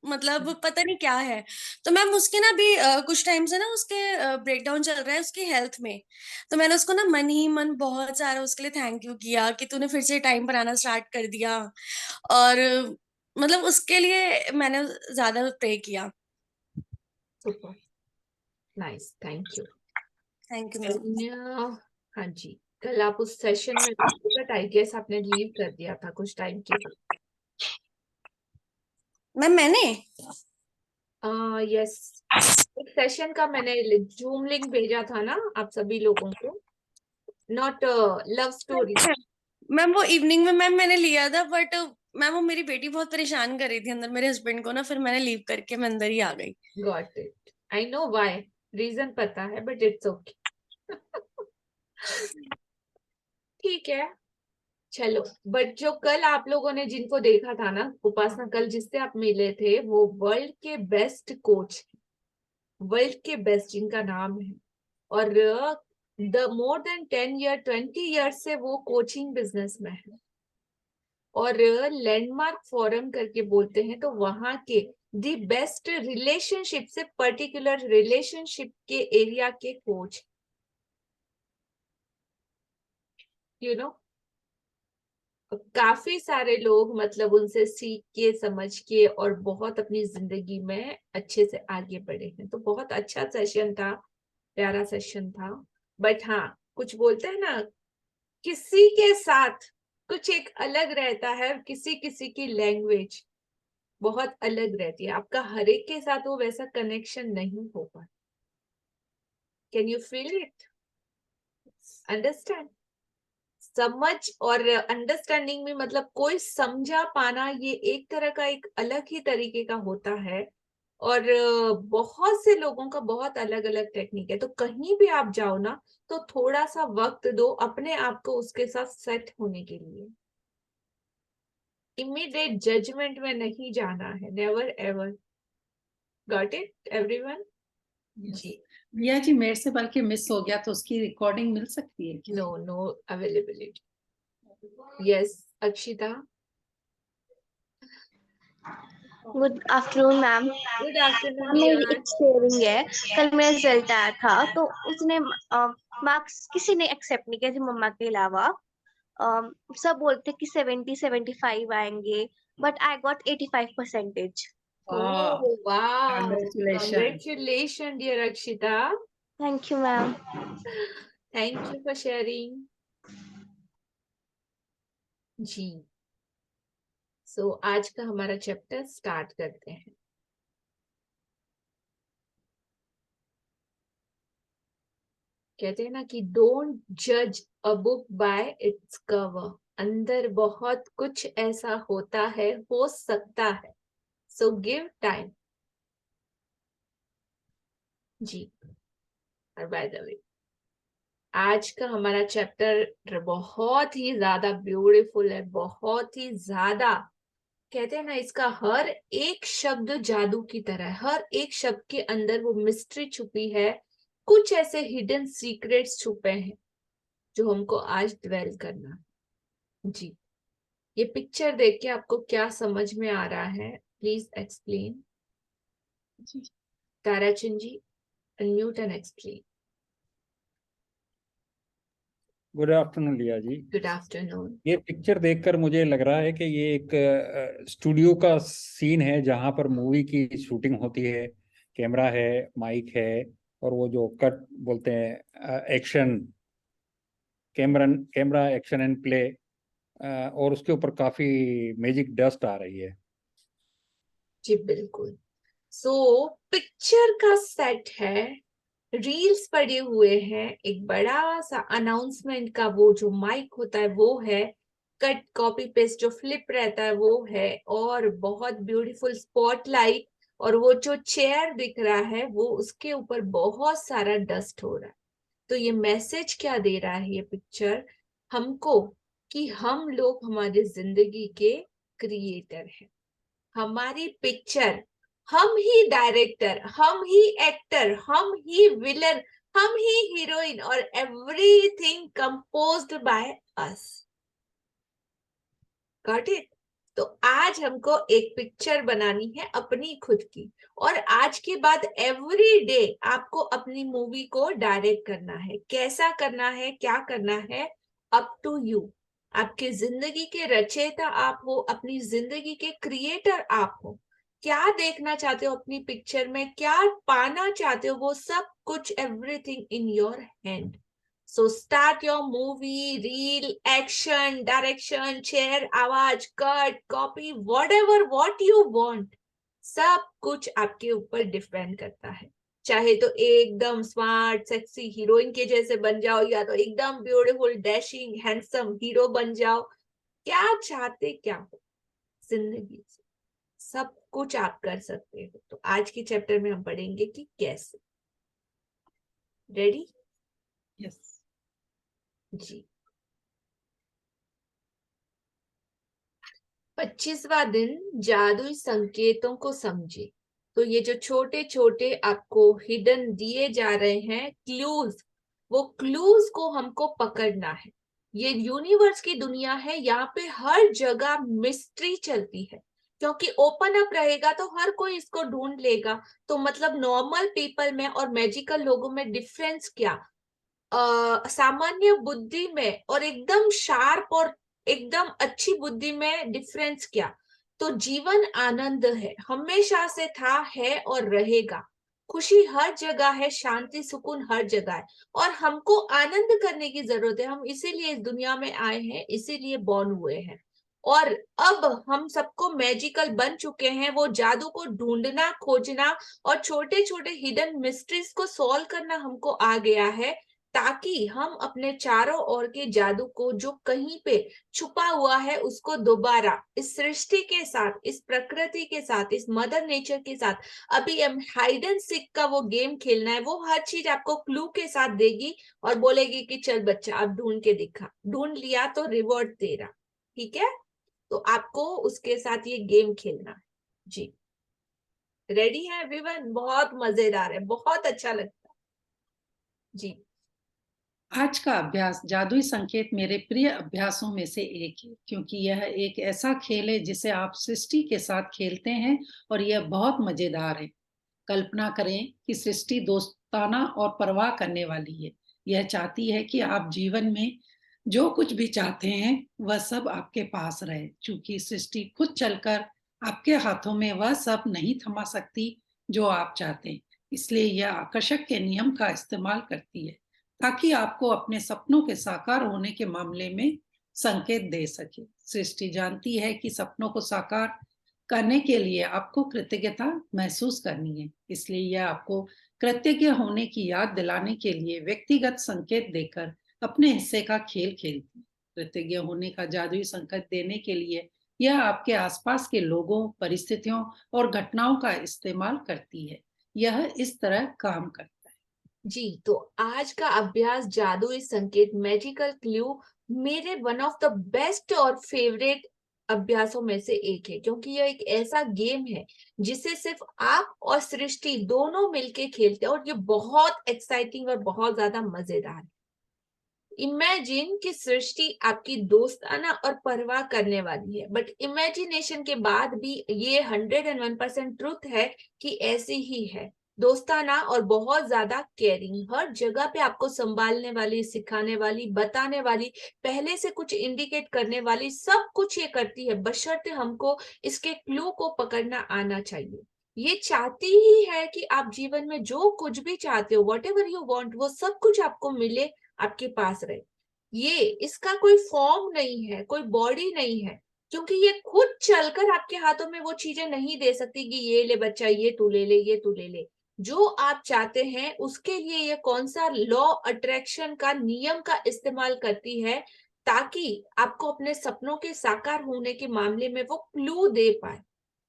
मतलब पता नहीं क्या है। तो मैम उसके ना अभी कुछ टाइम से ना उसके ब्रेकडाउन चल रहा है उसकी हेल्थ में। तो मैंने उसको ना मन ही मन बहुत सारा उसके लिए थैंक यू किया कि तूने फिर से टाइम पर आना स्टार्ट कर दिया। और मतलब उसके लिए मैंने ज्यादा प्रे किया। Super nice, thank you. Thank you ma'am. हाँ जी, कल आप उस सेशन में बट आई गेस आपने लीव कर दिया था कुछ टाइम के लिए। मैम मैंने यस, एक सेशन का मैंने जूम लिंक भेजा था ना आप सभी लोगों को, नॉट लव स्टोरी। मैम वो इवनिंग में मैम मैंने लिया था, बट मैम वो मेरी बेटी बहुत परेशान कर रही थी अंदर मेरे हस्बैंड को ना, फिर मैंने लीव करके मैं अंदर ही आ गई। Got it, I know why, reason पता है, बट इट्स ओके। ठीक है, चलो। बट जो कल आप लोगों ने जिनको देखा था ना, उपासना, कल जिससे आप मिले थे, वो वर्ल्ड के बेस्ट कोच, वर्ल्ड के बेस्ट जिनका नाम है, और द मोर देन 20 ईयर से वो कोचिंग बिजनेस में है, और लैंडमार्क फोरम करके बोलते हैं, तो वहां के द बेस्ट रिलेशनशिप से, पर्टिकुलर रिलेशनशिप के एरिया के कोच, यू नो। काफी सारे लोग मतलब उनसे सीख के, समझ के, और बहुत अपनी जिंदगी में अच्छे से आगे बढ़े हैं। तो बहुत अच्छा सेशन था, प्यारा सेशन था। बट हाँ, कुछ बोलते हैं ना, किसी के साथ कुछ एक अलग रहता है, किसी किसी की लैंग्वेज बहुत अलग रहती है। आपका हर एक के साथ वो वैसा कनेक्शन नहीं हो पाता। Can you feel it? Understand? समझ और अंडरस्टैंडिंग में मतलब कोई समझा पाना, ये एक तरह का एक अलग ही तरीके का होता है, और बहुत से लोगों का बहुत अलग अलग टेक्निक है। तो कहीं भी आप जाओ ना, तो थोड़ा सा वक्त दो अपने आप को उसके साथ सेट होने के लिए। इमीडिएट जजमेंट में नहीं जाना है, never ever. Got it everyone? जी। भैया जी मेरे से बल्कि मिस हो गया, तो उसकी रिकॉर्डिंग मिल सकती है क्या? No, no availability. Yes, Akshita. Good afternoon ma'am. Good afternoon मेरी डियर। एक शेयरिंग है। कल मेरा रिजल्ट आया था, तो उसने मार्क्स किसी ने एक्सेप्ट नहीं किया थे मम्मा के अलावा। सब बोलते कि 70-75 आएंगे, but I got 85%। Oh, wow. Congratulations. Congratulations, dear Akshita. Thank you ma'am. Thank you for sharing. जी। So, आज का हमारा चैप्टर स्टार्ट करते हैं। कहते हैं ना कि डोंट जज a book by its cover. अंदर बहुत कुछ ऐसा होता है, हो सकता है। So give time. जी। और बाय द वे, आज का हमारा चैप्टर बहुत ही ज्यादा ब्यूटीफुल है, बहुत ही ज्यादा। कहते हैं ना, इसका हर एक शब्द जादू की तरह है। हर एक शब्द के अंदर वो मिस्ट्री छुपी है, कुछ ऐसे हिडन सीक्रेट्स छुपे हैं जो हमको आज ड्वेल करना है। जी। ये पिक्चर देख के आपको क्या समझ में आ रहा है? Please explain. Tarachand ji, unmute and explain. Good afternoon Liya ji. Good afternoon. ये पिक्चर देखकर मुझे लग रहा है कि ये एक स्टूडियो का सीन है जहां पर मूवी की शूटिंग होती है। कैमरा है, माइक है, और वो जो कट बोलते हैं, action, camera action and play, और उसके ऊपर काफी मैजिक डस्ट आ रही है। जी बिल्कुल। सो पिक्चर का सेट है, रील्स पड़े हुए हैं, एक बड़ा सा अनाउंसमेंट का वो जो माइक होता है वो है, कट कॉपी पेस्ट जो फ्लिप रहता है वो है, और बहुत ब्यूटीफुल स्पॉटलाइट, और वो जो चेयर दिख रहा है वो उसके ऊपर बहुत सारा डस्ट हो रहा है। तो ये मैसेज क्या दे रहा है ये पिक्चर हमको, कि हम लोग हमारी जिंदगी के क्रिएटर हैं। हमारी पिक्चर, हम ही डायरेक्टर, हम ही एक्टर, हम ही विलन, हम ही हीरोइन, और everything composed by us. Got it? तो आज हमको एक पिक्चर बनानी है अपनी खुद की, और आज के बाद एवरी डे आपको अपनी मूवी को डायरेक्ट करना है। कैसा करना है, क्या करना है, अप टू यू। आपके जिंदगी के रचयिता आप हो, अपनी जिंदगी के क्रिएटर आप हो। क्या देखना चाहते हो अपनी पिक्चर में, क्या पाना चाहते हो, वो सब कुछ, everything in your hand. So start your movie, reel, action, direction, chair, आवाज, cut, copy, whatever what you want, सब कुछ आपके ऊपर डिपेंड करता है। चाहे तो एकदम स्मार्ट सेक्सी हीरोइन के जैसे बन जाओ, या तो एकदम ब्यूटीफुल डैशिंग हैंडसम हीरो बन जाओ। क्या चाहते क्या हो जिंदगी से, सब कुछ आप कर सकते हो। तो आज के चैप्टर में हम पढ़ेंगे कि कैसे। रेडी? यस। जी। 25वां दिन जादुई संकेतों को समझे। तो ये जो छोटे छोटे आपको हिडन दिए जा रहे हैं क्लूज, वो क्लूज को हमको पकड़ना है। ये यूनिवर्स की दुनिया है, यहाँ पे हर जगह मिस्ट्री चलती है, क्योंकि ओपन अप रहेगा तो हर कोई इसको ढूंढ लेगा। तो मतलब नॉर्मल पीपल में और मैजिकल लोगों में डिफरेंस क्या, सामान्य बुद्धि में और एकदम शार्प और एकदम अच्छी बुद्धि में डिफरेंस क्या। तो जीवन आनंद है, हमेशा से था, है और रहेगा। खुशी हर जगह है, शांति सुकून हर जगह है, और हमको आनंद करने की जरूरत है। हम इसीलिए इस दुनिया में आए हैं, इसीलिए बॉर्न हुए हैं। और अब हम सबको मैजिकल बन चुके हैं। वो जादू को ढूंढना, खोजना और छोटे छोटे हिडन मिस्ट्रीज को सॉल्व करना हमको आ गया है, ताकि हम अपने चारों ओर के जादू को जो कहीं पे छुपा हुआ है उसको दोबारा इस सृष्टि के साथ, इस प्रकृति के साथ, इस मदर नेचर के साथ, अभी हम हाइड एंड सीक का वो गेम खेलना है। वो हर चीज आपको क्लू के साथ देगी और बोलेगी कि चल बच्चा अब ढूंढ के दिखा। ढूंढ लिया तो रिवॉर्ड दे रहा, ठीक है? तो आपको उसके साथ ये गेम खेलना है। जी, रेडी है एवरीवन? बहुत मजेदार है, बहुत अच्छा लगता है। जी। आज का अभ्यास जादुई संकेत मेरे प्रिय अभ्यासों में से एक है, क्योंकि यह एक ऐसा खेल है जिसे आप सृष्टि के साथ खेलते हैं और यह बहुत मजेदार है। कल्पना करें कि सृष्टि दोस्ताना और परवाह करने वाली है। यह चाहती है कि आप जीवन में जो कुछ भी चाहते हैं वह सब आपके पास रहे। चूंकि सृष्टि खुद चलकर आपके हाथों में वह सब नहीं थमा सकती जो आप चाहते हैं, इसलिए यह आकर्षक के नियम का इस्तेमाल करती है ताकि आपको अपने सपनों के साकार होने के मामले में संकेत दे सके। सृष्टि जानती है कि सपनों को साकार करने के लिए आपको कृतज्ञता महसूस करनी है, इसलिए यह आपको कृतज्ञ होने की याद दिलाने के लिए व्यक्तिगत संकेत देकर अपने हिस्से का खेल खेलती है। कृतज्ञ होने का जादुई संकेत देने के लिए यह आपके आसपास के लोगों, परिस्थितियों और घटनाओं का इस्तेमाल करती है। यह इस तरह काम करता है। जी, तो आज का अभ्यास जादुई संकेत मैजिकल क्लू मेरे वन ऑफ द बेस्ट और फेवरेट अभ्यासों में से एक है, क्योंकि यह एक ऐसा गेम है जिसे सिर्फ आप और सृष्टि दोनों मिलके खेलते हैं, और ये बहुत एक्साइटिंग और बहुत ज्यादा मजेदार है। इमेजिन कि सृष्टि आपकी दोस्ताना और परवाह करने वाली है, बट इमेजिनेशन के बाद भी ये 101% ट्रुथ है कि ऐसी ही है। दोस्ताना और बहुत ज्यादा केयरिंग, हर जगह पे आपको संभालने वाली, सिखाने वाली, बताने वाली, पहले से कुछ इंडिकेट करने वाली, सब कुछ ये करती है, बशर्ते हमको इसके क्लू को पकड़ना आना चाहिए। ये चाहती ही है कि आप जीवन में जो कुछ भी चाहते हो, वॉट एवर यू वॉन्ट, वो सब कुछ आपको मिले, आपके पास रहे। ये इसका कोई फॉर्म नहीं है, कोई बॉडी नहीं है, क्योंकि ये खुद चलकर आपके हाथों में वो चीजें नहीं दे सकती कि ये ले बच्चा, ये तू ले ले, ये तू ले ले। जो आप चाहते हैं उसके लिए ये कौन सा लॉ अट्रैक्शन का नियम का इस्तेमाल करती है, ताकि आपको अपने सपनों के साकार होने के मामले में वो क्लू दे पाए।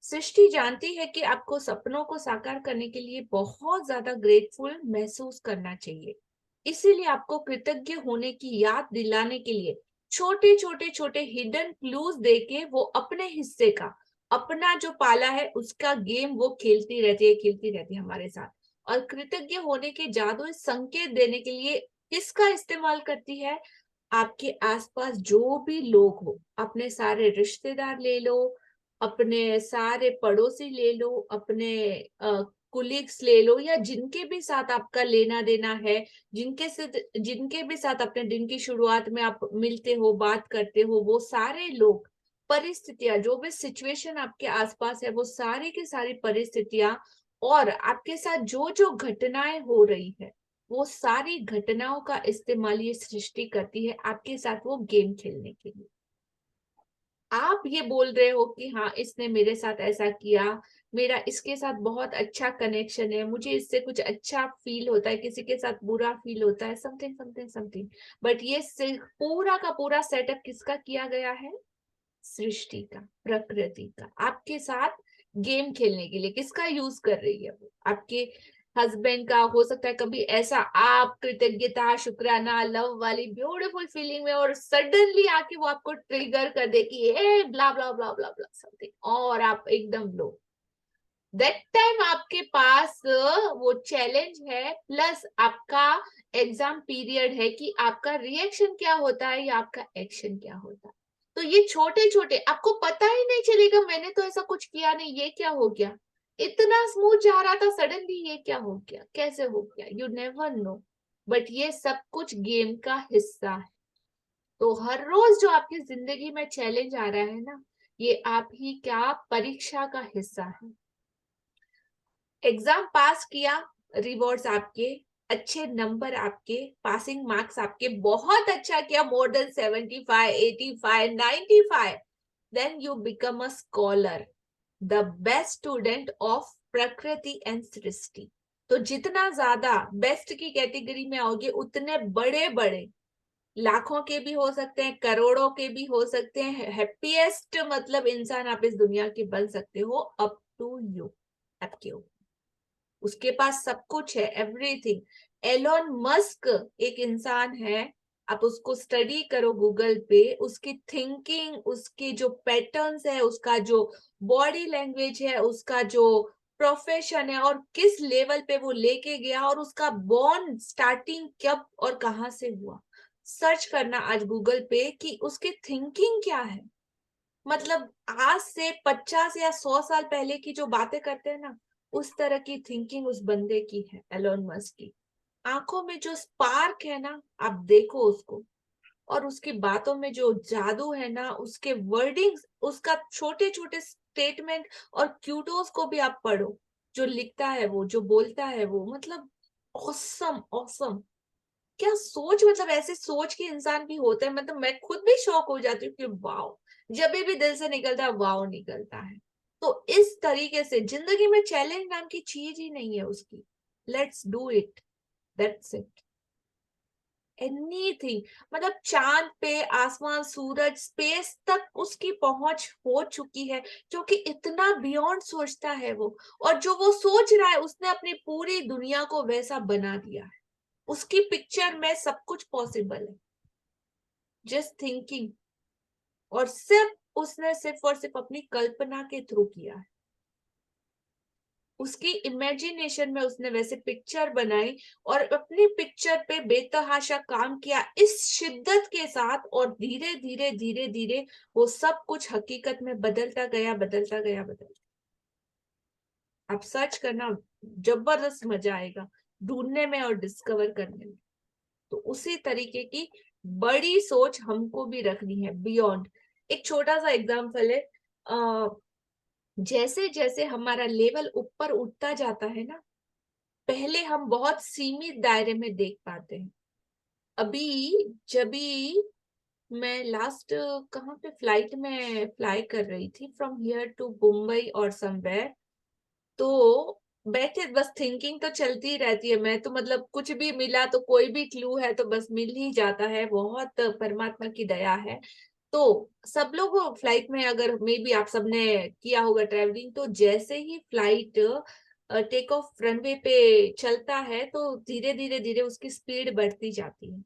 सृष्टि जानती है कि आपको सपनों को साकार करने के लिए बहुत ज्यादा ग्रेटफुल महसूस करना चाहिए, इसीलिए आपको कृतज्ञ होने की याद दिलाने के लिए छोटे छोटे छोटे हिडन क्लूज देके वो अपने हिस्से का, अपना जो पाला है उसका गेम वो खेलती रहती है हमारे साथ। और कृतज्ञ होने के जादुई संकेत देने के लिए किसका इस्तेमाल करती है? आपके आसपास जो भी लोग हो, अपने सारे रिश्तेदार ले लो, अपने सारे पड़ोसी ले लो, अपने कुलीग्स ले लो, या जिनके भी साथ आपका लेना देना है, जिनके भी साथ अपने दिन की शुरुआत में आप मिलते हो, बात करते हो, वो सारे लोग, परिस्थितियां, जो भी सिचुएशन आपके आसपास है, वो सारी की सारी परिस्थितियां और आपके साथ जो जो घटनाएं हो रही है, वो सारी घटनाओं का इस्तेमाल ये सृष्टि करती है आपके साथ वो गेम खेलने के लिए। आप ये बोल रहे हो कि हाँ इसने मेरे साथ ऐसा किया, मेरा इसके साथ बहुत अच्छा कनेक्शन है, मुझे इससे कुछ अच्छा फील होता है, किसी के साथ बुरा फील होता है, समथिंग समथिंग समथिंग। बट ये पूरा का पूरा सेटअप किसका किया गया है? सृष्टि का, प्रकृति का, आपके साथ गेम खेलने के लिए। किसका यूज कर रही है वो? आपके हस्बैंड का। हो सकता है कभी ऐसा आप कृतज्ञता, शुक्राना, लव वाली ब्यूटीफुल फीलिंग में और सडनली आके वो आपको ट्रिगर कर दे कि ए ब्ला ब्ला ब्ला ब्ला ब्ला समथिंग, और आप एकदम लो। दैट टाइम आपके पास वो चैलेंज है प्लस आपका एग्जाम पीरियड है कि आपका रिएक्शन क्या होता है या आपका एक्शन क्या होता है। तो ये छोटे छोटे आपको पता ही नहीं चलेगा मैंने तो ऐसा कुछ किया नहीं, ये क्या हो गया, इतना स्मूथ जा रहा था सडनली ये क्या हो गया, कैसे हो गया, यू नेवर नो। बट ये सब कुछ गेम का हिस्सा है। तो हर रोज जो आपकी जिंदगी में चैलेंज आ रहा है ना, ये आप ही क्या परीक्षा का हिस्सा है। एग्जाम पास किया, रिवॉर्ड्स आपके, अच्छे नंबर आपके, पासिंग मार्क्स आपके, बहुत अच्छा किया, more than 75, 85, 95, then you become a scholar, the best student of Prakriti and Srishti. तो जितना ज्यादा बेस्ट की कैटेगरी में आओगे उतने बड़े बड़े लाखों के भी हो सकते हैं, करोड़ों के भी हो सकते हैं, हैप्पीएस्ट मतलब इंसान आप इस दुनिया के बन सकते हो, अप टू यू, आपके ऊपर। उसके पास सब कुछ है, एवरीथिंग। एलोन मस्क एक इंसान है, आप उसको स्टडी करो गूगल पे, उसकी थिंकिंग, उसकी जो पैटर्न्स है, उसका जो बॉडी लैंग्वेज है, उसका जो प्रोफेशन है और किस लेवल पे वो लेके गया, और उसका बॉर्न स्टार्टिंग कब और कहां से हुआ। सर्च करना आज गूगल पे कि उसकी थिंकिंग क्या है। मतलब आज से 50 या 100 साल पहले की जो बातें करते हैं ना, उस तरह की थिंकिंग उस बंदे की है, एलोन मस्क की। आंखों में जो स्पार्क है ना, आप देखो उसको, और उसकी बातों में जो जादू है ना, उसके वर्डिंग्स, उसका छोटे छोटे स्टेटमेंट और क्यूटोस को भी आप पढ़ो, जो लिखता है वो, जो बोलता है वो, मतलब ऑसम ऑसम। क्या सोच, मतलब ऐसे सोच के इंसान भी होते हैं, मतलब मैं खुद भी शॉक हो जाती हूँ कि वाओ, जब भी दिल से निकलता है वाओ निकलता है। तो इस तरीके से जिंदगी में चैलेंज नाम की चीज ही नहीं है उसकी। Let's do it, that's it. Anything, मतलब चांद पे, आसमान, सूरज, स्पेस तक उसकी पहुंच हो चुकी है, जो कि इतना बियॉन्ड सोचता है वो। और जो वो सोच रहा है उसने अपनी पूरी दुनिया को वैसा बना दिया है। उसकी पिक्चर में सब कुछ पॉसिबल है, जस्ट थिंकिंग। और उसने सिर्फ और सिर्फ अपनी कल्पना के थ्रू किया है। उसकी इमेजिनेशन में उसने वैसे पिक्चर बनाई और अपनी पिक्चर पे बेतहाशा काम किया इस शिद्दत के साथ, और धीरे धीरे धीरे धीरे वो सब कुछ हकीकत में बदलता गया, बदलता गया, बदलता। आप सर्च करना, जबरदस्त मजा आएगा ढूंढने में और डिस्कवर करने में। तो उसी तरीके की बड़ी सोच हमको भी रखनी है, बियॉन्ड। एक छोटा सा एग्जांपल है, जैसे जैसे हमारा लेवल ऊपर उठता जाता है ना, पहले हम बहुत सीमित दायरे में देख पाते हैं। अभी जब मैं लास्ट कहाँ पे फ्लाइट में फ्लाई कर रही थी फ्रॉम हियर टू मुंबई और समवेयर, तो बैठे बस थिंकिंग तो चलती ही रहती है। मैं तो मतलब कुछ भी मिला तो, कोई भी क्लू है तो बस मिल ही जाता है, बहुत परमात्मा की दया है। तो सब लोग फ्लाइट में, अगर मे बी आप सबने किया होगा ट्रेवलिंग, तो जैसे ही फ्लाइट टेक ऑफ रनवे पे चलता है तो धीरे धीरे धीरे उसकी स्पीड बढ़ती जाती है।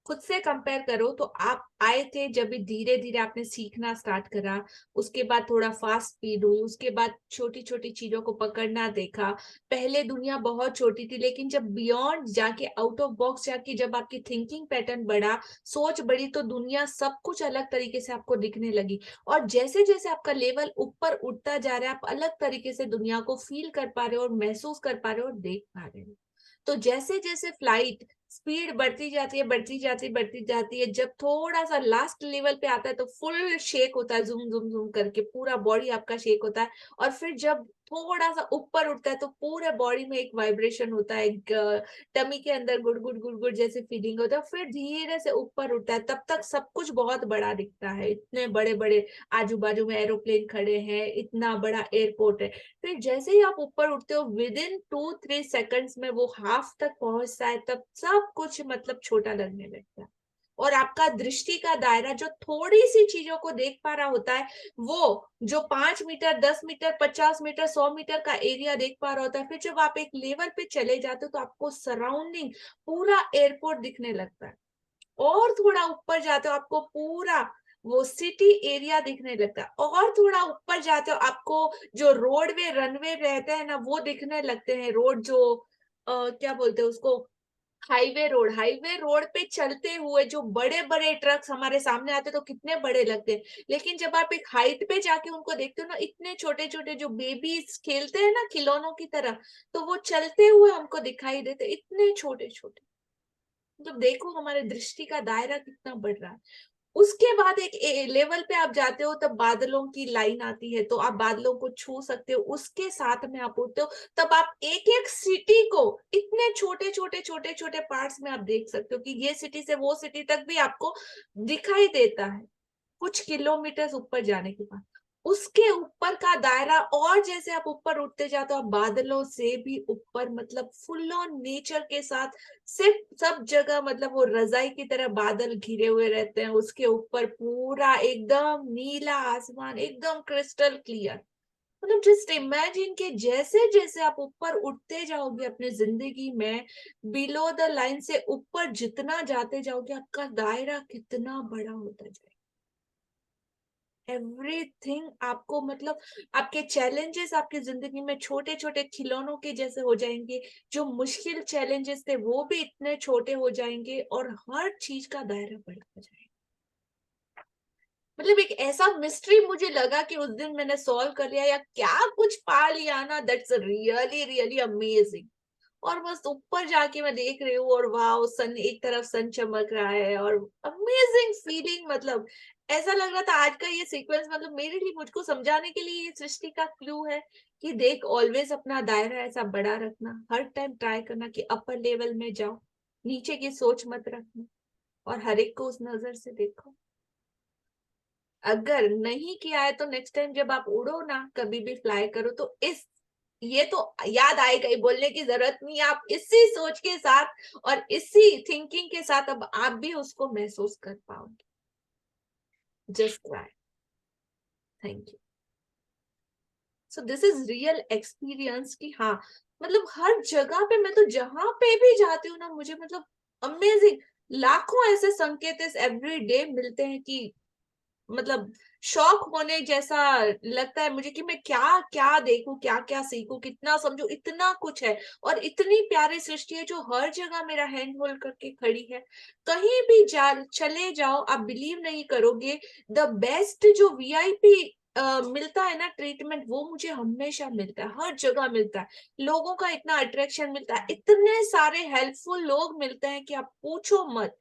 खुद से कंपेयर करो, तो आप आए थे जब भी धीरे धीरे आपने सीखना स्टार्ट करा, उसके बाद थोड़ा फास्ट स्पीड हुई, उसके बाद छोटी छोटी चीजों को पकड़ना देखा। पहले दुनिया बहुत छोटी थी, लेकिन जब बियॉन्ड जाके, आउट ऑफ बॉक्स जाके, जब आपकी थिंकिंग पैटर्न बढ़ा, सोच बढ़ी, तो दुनिया सब कुछ अलग तरीके से आपको दिखने लगी। और जैसे जैसे आपका लेवल ऊपर उठता जा रहा है, आप अलग तरीके से दुनिया को फील कर पा रहे हो और महसूस कर पा रहे हो और देख पा रहे हो। तो जैसे जैसे फ्लाइट स्पीड बढ़ती जाती है, बढ़ती जाती है, बढ़ती जाती है, जब थोड़ा सा लास्ट लेवल पे आता है तो फुल शेक होता है, जूम जूम जूम करके पूरा बॉडी आपका शेक होता है। और फिर जब थोड़ा सा ऊपर उठता है तो पूरे बॉडी में एक वाइब्रेशन होता है, एक टमी के अंदर गुड़ गुड़ गुड़ गुड़ जैसे फीलिंग होता है, फिर धीरे से ऊपर उठता है। तब तक सब कुछ बहुत बड़ा दिखता है, इतने बड़े बड़े आजू बाजू में एरोप्लेन खड़े हैं, इतना बड़ा एयरपोर्ट है। फिर जैसे ही आप ऊपर उठते हो विद इन 2-3 सेकंड्स में वो हाफ तक पहुंचता है, तब सब कुछ मतलब छोटा लगने लगता है। और आपका दृष्टि का दायरा जो थोड़ी सी चीजों को देख पा रहा होता है, वो जो 5 मीटर 10 मीटर 50 मीटर 100 मीटर का एरिया देख पा रहा होता है, फिर जब आप एक लेवल पे चले जाते हो तो आपको सराउंडिंग पूरा एयरपोर्ट दिखने लगता है। और थोड़ा ऊपर जाते हो आपको पूरा वो सिटी एरिया दिखने लगता है। और थोड़ा ऊपर जाते हो आपको जो रोडवे रनवे रहते हैं ना वो दिखने लगते हैं। रोड जो क्या बोलते हैं उसको, हाईवे रोड पे चलते हुए जो बड़े बड़े ट्रक्स हमारे सामने आते तो कितने बड़े लगते हैं, लेकिन जब आप एक हाइट पे जाके उनको देखते हो ना, इतने छोटे छोटे जो बेबीज खेलते हैं ना खिलौनों की तरह, तो वो चलते हुए हमको दिखाई देते, इतने छोटे छोटे। मतलब देखो हमारे दृष्टि का दायरा कितना बढ़ रहा है। उसके बाद एक लेवल पे आप जाते हो तब बादलों की लाइन आती है, तो आप बादलों को छू सकते हो। उसके साथ में आप उठते हो तब आप एक एक सिटी को इतने छोटे छोटे छोटे छोटे पार्ट्स में आप देख सकते हो कि ये सिटी से वो सिटी तक भी आपको दिखाई देता है कुछ किलोमीटर ऊपर जाने के बाद। उसके ऊपर का दायरा, और जैसे आप ऊपर उठते जाते हो आप बादलों से भी ऊपर, मतलब फुल ऑन नेचर के साथ, सिर्फ सब जगह मतलब वो रजाई की तरह बादल घिरे हुए रहते हैं, उसके ऊपर पूरा एकदम नीला आसमान, एकदम क्रिस्टल क्लियर। मतलब जस्ट इमेजिन कि जैसे जैसे आप ऊपर उठते जाओगे अपनी जिंदगी में, बिलो द लाइन से ऊपर जितना जाते जाओगे आपका दायरा कितना बड़ा होता जाएगा। एवरीथिंग आपको मतलब आपके चैलेंजेस आपकी जिंदगी में छोटे छोटे खिलौनों के जैसे हो जाएंगे। जो मुश्किल चैलेंजेस थे वो भी इतने छोटे हो जाएंगे और हर चीज का दायरा बढ़ता जाएगा। मतलब एक ऐसा मिस्ट्री मुझे लगा कि उस दिन मैंने सॉल्व कर लिया या क्या कुछ पा लिया ना, दैट्स रियली रियली अमेजिंग। और बस ऊपर जाके मैं देख रही हूँ और वाह, सन एक तरफ सन चमक रहा है और अमेजिंग फीलिंग। मतलब ऐसा लग रहा था आज का ये सीक्वेंस मतलब मेरे लिए, मुझको समझाने के लिए ये सृष्टि का क्लू है कि देख ऑलवेज अपना दायरा ऐसा बड़ा रखना, हर टाइम ट्राई करना कि अपर लेवल में जाओ, नीचे की सोच मत रखना और हर एक को उस नजर से देखो। अगर नहीं किया है तो नेक्स्ट टाइम जब आप उड़ो ना, कभी भी फ्लाई करो तो इस ये तो याद आएगा ही, बोलने की जरूरत नहीं। आप इसी सोच के साथ और इसी थिंकिंग के साथ अब आप भी उसको महसूस कर पाओगे। Just try. Thank you. So this is real experience कि हाँ, मतलब हर जगह पे मैं तो जहां पे भी जाती हूँ ना, मुझे मतलब अमेजिंग लाखों ऐसे संकेत एवरी डे मिलते हैं कि मतलब शौक होने जैसा लगता है मुझे कि मैं क्या क्या देखूं, क्या क्या सीखूं, कितना समझूं, इतना कुछ है। और इतनी प्यारी सृष्टि है जो हर जगह मेरा हैंड होल्ड करके खड़ी है। कहीं भी चले जाओ, आप बिलीव नहीं करोगे, द बेस्ट जो वीआईपी मिलता है ना ट्रीटमेंट, वो मुझे हमेशा मिलता है, हर जगह मिलता है। लोगों का इतना अट्रैक्शन मिलता है, इतने सारे हेल्पफुल लोग मिलते हैं कि आप पूछो मत।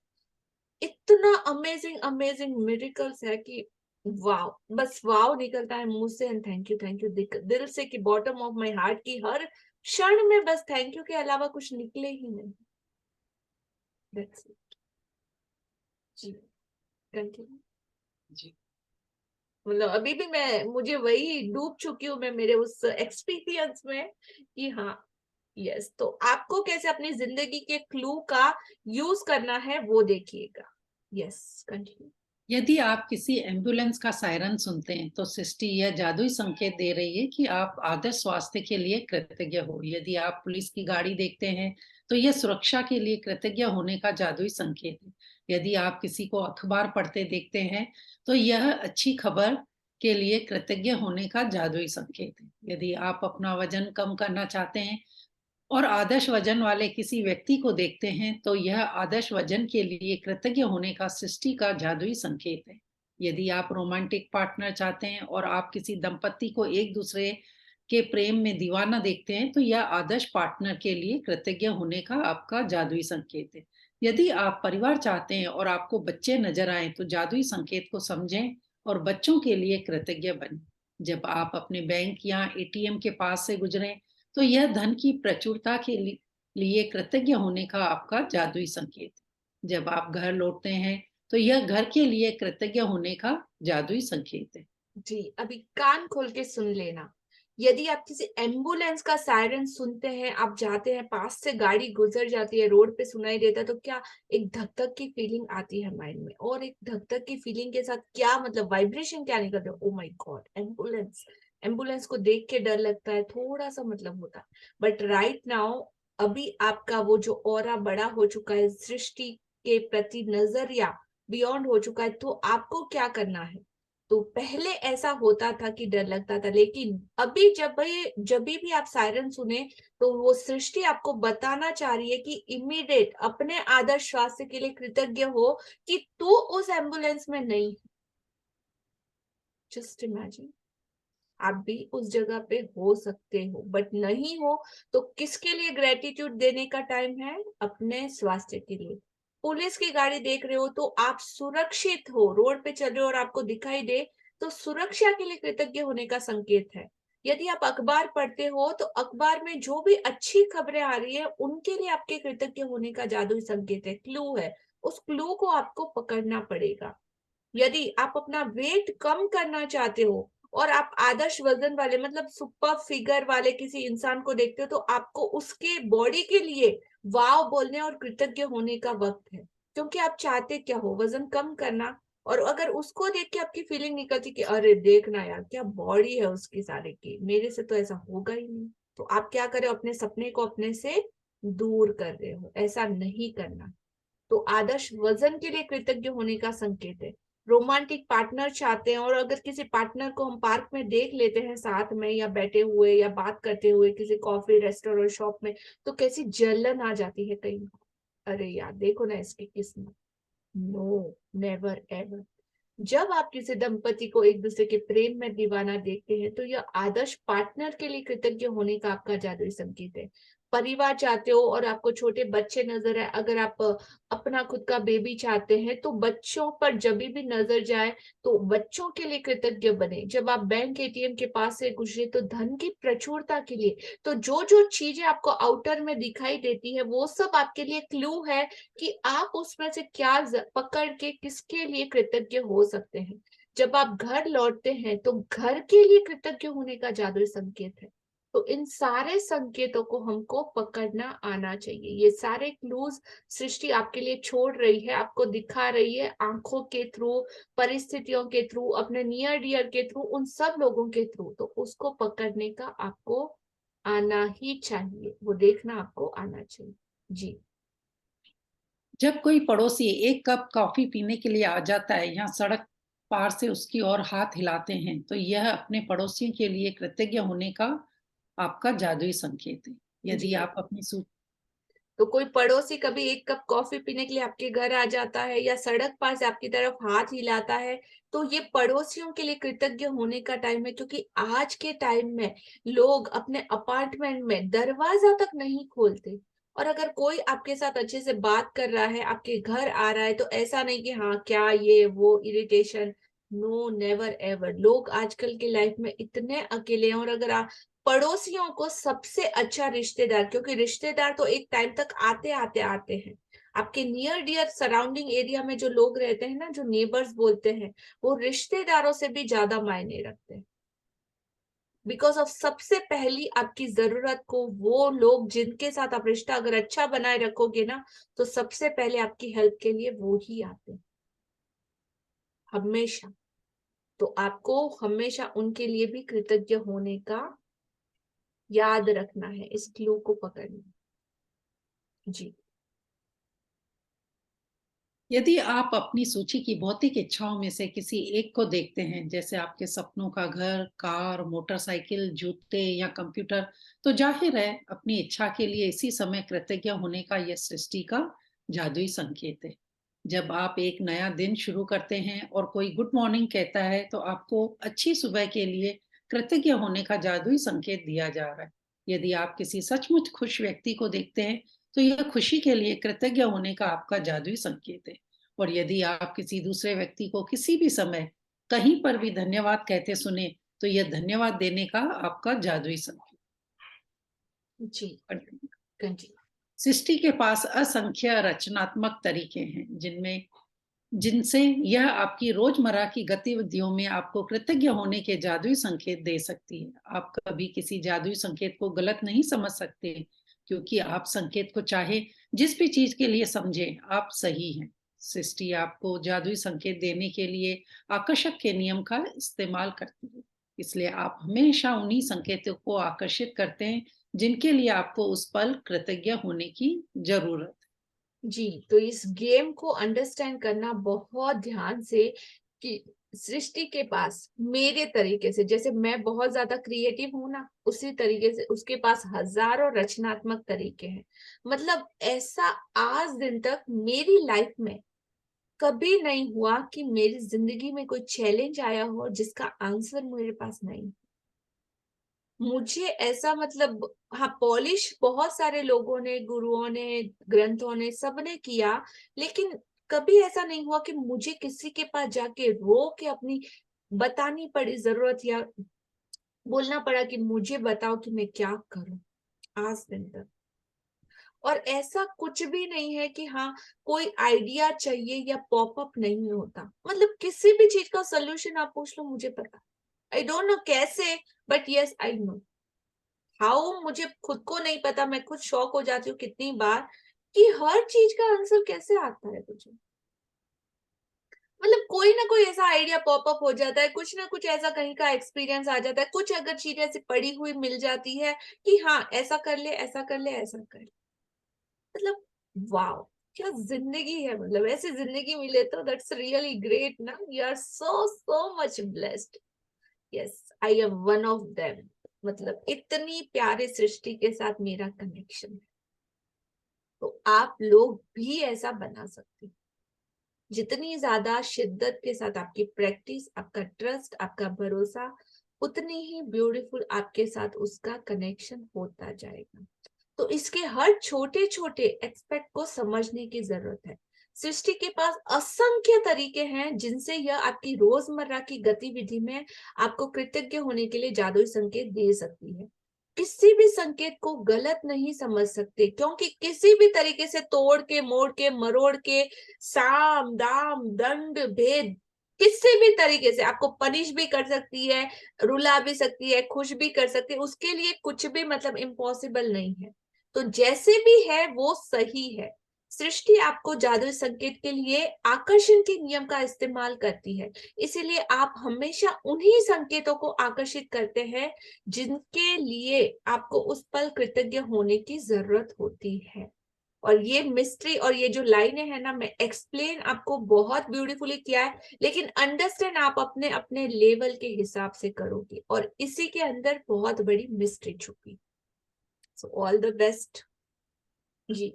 इतना अमेजिंग अमेजिंग मिरेकल्स है कि वाव, बस वाव निकलता है मुंह से। एंड थैंक यू दिल से कि बॉटम ऑफ माय हार्ट की हर क्षण में बस थैंक यू के अलावा कुछ निकले ही नहीं। That's it. जी कंटिन्यू जी। मतलब अभी भी मुझे वही डूब चुकी हूँ मैं मेरे उस एक्सपीरियंस में कि हाँ यस। तो आपको कैसे अपनी जिंदगी के क्लू का यूज करना है वो देखिएगा। Yes continue. यदि आप किसी एम्बुलेंस का सायरन सुनते हैं तो सृष्टि यह जादुई संकेत दे रही है कि आप आदर्श स्वास्थ्य के लिए कृतज्ञ हो। यदि आप पुलिस की गाड़ी देखते हैं तो यह सुरक्षा के लिए कृतज्ञ होने का जादुई संकेत है। यदि आप किसी को अखबार पढ़ते देखते हैं तो यह अच्छी खबर के लिए कृतज्ञ होने का जादुई संकेत है। यदि आप अपना वजन कम करना चाहते हैं और आदर्श वजन वाले किसी व्यक्ति को देखते हैं तो यह आदर्श वजन के लिए कृतज्ञ होने का सृष्टि का जादुई संकेत है। यदि आप रोमांटिक पार्टनर चाहते हैं और आप किसी दंपति को एक दूसरे के प्रेम में दीवाना देखते हैं तो यह आदर्श पार्टनर के लिए कृतज्ञ होने का आपका जादुई संकेत है। यदि आप परिवार चाहते हैं और आपको बच्चे नजर आए तो जादुई संकेत को समझें और बच्चों के लिए कृतज्ञ बनें। जब आप अपने बैंक या एटीएम के पास से गुजरें तो यह धन की प्रचुरता के लिए कृतज्ञ होने का आपका जादुई संकेत है। जब आप घर लौटते हैं तो यह घर के लिए कृतज्ञ होने का जादुई संकेत है। जी, अभी कान खोल के सुन लेना। यदि आप किसी एम्बुलेंस का सायरन सुनते हैं, आप जाते हैं, पास से गाड़ी गुजर जाती है, रोड पे सुनाई देता है, तो क्या एक धक-धक की फीलिंग आती है माइंड में, और एक धक-धक की फीलिंग के साथ क्या मतलब वाइब्रेशन क्या निकलते हैं, oh my God, ambulance. Ambulance को देख के डर लगता है, थोड़ा सा मतलब होता है। बट राइट नाउ अभी आपका वो जो ऑरा बड़ा हो चुका है, सृष्टि के प्रति नजरिया बियॉन्ड हो चुका है, तो आपको क्या करना है? तो पहले ऐसा होता था कि डर लगता था, लेकिन अभी जब भी आप सायरन सुने तो वो सृष्टि आपको बताना चाह रही है कि इमीडिएट अपने आदर्श स्वास्थ्य के लिए कृतज्ञ हो कि तू उस एम्बुलेंस में नहीं है। जस्ट इमेजिन, आप भी उस जगह पे हो सकते हो, बट नहीं हो तो किसके लिए ग्रेटिट्यूड देने का टाइम है? अपने स्वास्थ्य के लिए। पुलिस की गाड़ी देख रहे हो तो आप सुरक्षित हो, रोड पे चल रहे हो और आपको दिखाई दे तो सुरक्षा के लिए कृतज्ञ होने का संकेत है। यदि आप अखबार पढ़ते हो तो अखबार में जो भी अच्छी खबरें आ रही है उनके लिए आपके कृतज्ञ होने का जादुई संकेत है, क्लू है। उस क्लू को आपको पकड़ना पड़ेगा। यदि आप अपना वेट कम करना चाहते हो और आप आदर्श वजन वाले मतलब सुपर फिगर वाले किसी इंसान को देखते हो तो आपको उसके बॉडी के लिए वाव बोलने और कृतज्ञ होने का वक्त है, क्योंकि आप चाहते क्या हो? वजन कम करना। और अगर उसको देख के आपकी फीलिंग निकलती कि अरे देखना यार क्या बॉडी है उसकी, सारे की, मेरे से तो ऐसा होगा ही नहीं, तो आप क्या कर रहे हो? अपने सपने को अपने से दूर कर रहे हो। ऐसा नहीं करना। तो आदर्श वजन के लिए कृतज्ञ होने का संकेत है। रोमांटिक पार्टनर चाहते हैं और अगर किसी पार्टनर को हम पार्क में देख लेते हैं साथ में या बैठे हुए या बात करते हुए किसी कॉफी रेस्टोरेंट शॉप में, तो कैसी जलन आ जाती है कई बार, अरे यार देखो ना इसकी किस्मत। No, never ever. जब आप किसी दंपति को एक दूसरे के प्रेम में दीवाना देखते हैं तो यह आदर्श पार्टनर के लिए कृतज्ञ होने का आपका जादुई संकेत है। परिवार चाहते हो और आपको छोटे बच्चे नजर आए, अगर आप अपना खुद का बेबी चाहते हैं तो बच्चों पर जब भी नजर जाए तो बच्चों के लिए कृतज्ञ बने। जब आप बैंक एटीएम के पास से गुजरे तो धन की प्रचुरता के लिए। तो जो जो चीजें आपको आउटर में दिखाई देती है वो सब आपके लिए क्लू है कि आप उसमें से क्या पकड़ के किसके लिए कृतज्ञ हो सकते हैं। जब आप घर लौटते हैं तो घर के लिए कृतज्ञ होने का जादुई संकेत है। तो इन सारे संकेतों को हमको पकड़ना आना चाहिए। ये सारे क्लूज सृष्टि आपके लिए छोड़ रही है, आपको दिखा रही है, आंखों के थ्रू, परिस्थितियों के थ्रू, अपने नियर डियर के थ्रू, उन सब लोगों के थ्रू। तो उसको पकड़ने का आपको आना ही चाहिए, वो देखना आपको आना चाहिए। जी। जब कोई पड़ोसी एक कप कॉफी पीने के लिए आ जाता है या सड़क पार से उसकी ओर हाथ हिलाते हैं तो यह अपने पड़ोसियों के लिए कृतज्ञ होने का आपका जादुई संकेत है। यदि जी। आप अपनी तो कोई पड़ोसी कभी एक कप कॉफी पीने के लिए आपके घर आ जाता है या सड़क पार से आपकी तरफ हाथ हिलाता है तो ये पड़ोसियों के लिए कृतज्ञ होने का टाइम है, क्योंकि आज के टाइम में लोग अपने अपार्टमेंट में दरवाजा तक नहीं खोलते। और अगर कोई आपके साथ अच्छे से बात कर रहा है, आपके घर आ रहा है, तो ऐसा नहीं कि हाँ क्या ये वो इरिटेशन। No, never ever. लोग आजकल के लाइफ में इतने अकेले हैं। और अगर आप पड़ोसियों को सबसे अच्छा रिश्तेदार, क्योंकि रिश्तेदार तो एक टाइम तक आते आते आते हैं, आपके नियर डियर सराउंडिंग एरिया में जो लोग रहते हैं ना, जो नेबर्स बोलते हैं, वो रिश्तेदारों से भी ज्यादा मायने रखते हैं। बिकॉज ऑफ सबसे पहली आपकी जरूरत को वो लोग जिनके साथ आप रिश्ता अगर अच्छा बनाए रखोगे ना, तो सबसे पहले आपकी हेल्प के लिए वो ही आते हैं हमेशा। तो आपको हमेशा उनके लिए भी कृतज्ञ होने का याद रखना है, इस क्लू को पकड़ना। जी। यदि आप अपनी सूची की भौतिक इच्छाओं में से किसी एक को देखते हैं, जैसे आपके सपनों का घर, कार, मोटरसाइकिल, जूते या कंप्यूटर, तो जाहिर है अपनी इच्छा के लिए इसी समय कृतज्ञ होने का यह सृष्टि का जादुई संकेत है। जब आप एक नया दिन शुरू करते हैं और कोई गुड मॉर्निंग कहता है तो आपको अच्छी सुबह के लिए कृतज्ञ होने का जादुई संकेत दिया जा रहा है। यदि आप किसी सचमुच खुश व्यक्ति को देखते हैं तो यह खुशी के लिए कृतज्ञ होने का आपका जादुई संकेत है। और यदि आप किसी दूसरे व्यक्ति को किसी भी समय कहीं पर भी धन्यवाद कहते सुने तो यह धन्यवाद देने का आपका जादुई संकेत। जी कंटिन्यू। सृष्टि के पास असंख्य रचनात्मक तरीके हैं जिनसे यह आपकी रोजमर्रा की गतिविधियों में आपको कृतज्ञ होने के जादुई संकेत दे सकती है। आप कभी किसी जादुई संकेत को गलत नहीं समझ सकते, क्योंकि आप संकेत को चाहे जिस भी चीज के लिए समझें, आप सही हैं। सृष्टि आपको जादुई संकेत देने के लिए आकर्षक के नियम का इस्तेमाल करती है, इसलिए आप हमेशा उन्हीं संकेतों को आकर्षित करते हैं जिनके लिए आपको उस पल कृतज्ञ होने की जरूरत है। जी, तो इस गेम को अंडरस्टैंड करना बहुत ध्यान से कि सृष्टि के पास मेरे तरीके से, जैसे मैं बहुत ज्यादा क्रिएटिव हूं ना, उसी तरीके से उसके पास हजारों रचनात्मक तरीके हैं। मतलब ऐसा आज दिन तक मेरी लाइफ में कभी नहीं हुआ कि मेरी जिंदगी में कोई चैलेंज आया हो जिसका आंसर मेरे पास नहीं। मुझे ऐसा मतलब हाँ, पॉलिश बहुत सारे लोगों ने, गुरुओं ने, ग्रंथों ने, सबने किया, लेकिन कभी ऐसा नहीं हुआ कि मुझे किसी के पास जाके रो के अपनी बतानी पड़ी जरूरत, या बोलना पड़ा कि मुझे बताओ कि मैं क्या करूं आज दिन तक। और ऐसा कुछ भी नहीं है कि हाँ कोई आइडिया चाहिए या पॉपअप नहीं होता। मतलब किसी भी चीज का सोल्यूशन आप पूछ लो, मुझे पता। आई डोंट नो कैसे, but yes I know how. मुझे खुद को नहीं पता, मैं खुद शॉक हो जाती हूँ कितनी बार कि हर चीज का आंसर कैसे आता है तुझे। मतलब कोई ना कोई ऐसा आइडिया पॉपअप हो जाता है, कुछ ना कुछ ऐसा कहीं का एक्सपीरियंस आ जाता है, कुछ अगर चीज ऐसी पड़ी हुई मिल जाती है कि हाँ ऐसा कर ले, ऐसा कर ले, ऐसा कर ले। मतलब वाओ, क्या जिंदगी है। मतलब ऐसी जिंदगी मिले तो दैट्स रियली ग्रेट ना। You are so so much blessed. Yes, I am one of them. मतलब इतनी प्यारे सृष्टि के साथ मेरा कनेक्शन है, तो आप लोग भी ऐसा बना सकते हैं। जितनी ज्यादा शिद्दत के साथ आपकी प्रैक्टिस, आपका ट्रस्ट, आपका भरोसा, उतनी ही ब्यूटीफुल आपके साथ उसका कनेक्शन होता जाएगा। तो इसके हर छोटे छोटे एक्सपेक्ट को समझने की जरूरत है। सृष्टि के पास असंख्य तरीके हैं जिनसे यह आपकी रोजमर्रा की गतिविधि में आपको कृतज्ञ होने के लिए जादुई संकेत दे सकती है। किसी भी संकेत को गलत नहीं समझ सकते, क्योंकि किसी भी तरीके से तोड़ के, मोड़ के, मरोड़ के, साम दाम दंड भेद, किसी भी तरीके से आपको पनिश भी कर सकती है, रुला भी सकती है, खुश भी कर सकती है। उसके लिए कुछ भी मतलब इम्पॉसिबल नहीं है। तो जैसे भी है वो सही है। सृष्टि आपको जादुई संकेत के लिए आकर्षण के नियम का इस्तेमाल करती है, इसीलिए आप हमेशा उन्हीं संकेतों को आकर्षित करते हैं जिनके लिए आपको उस पल कृतज्ञ होने की जरूरत होती है। और ये मिस्ट्री और ये जो लाइनें हैं ना, मैं एक्सप्लेन आपको बहुत ब्यूटीफुली किया है, लेकिन अंडरस्टैंड आप अपने अपने लेवल के हिसाब से करोगे, और इसी के अंदर बहुत बड़ी मिस्ट्री छुपी। सो ऑल द बेस्ट जी।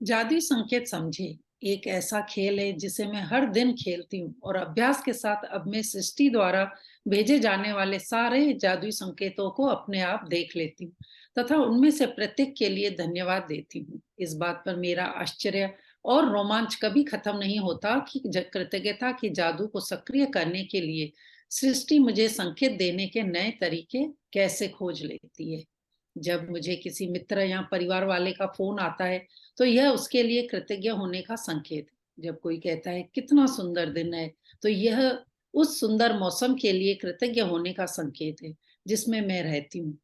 जादुई संकेत समझे एक ऐसा खेल है जिसे मैं हर दिन खेलती हूँ, और अभ्यास के साथ अब मैं सृष्टि द्वारा भेजे जाने वाले सारे जादुई संकेतों को अपने आप देख लेती हूँ तथा उनमें से प्रत्येक के लिए धन्यवाद देती हूँ। इस बात पर मेरा आश्चर्य और रोमांच कभी खत्म नहीं होता कि कृतज्ञता की जादू को सक्रिय करने के लिए सृष्टि मुझे संकेत देने के नए तरीके कैसे खोज लेती है। जब मुझे किसी मित्र या परिवार वाले का फोन आता है तो यह उसके लिए कृतज्ञ होने का संकेत है। जब कोई कहता है कितना सुंदर दिन है, तो यह उस सुंदर मौसम के लिए कृतज्ञ होने का संकेत है जिसमें मैं रहती हूँ।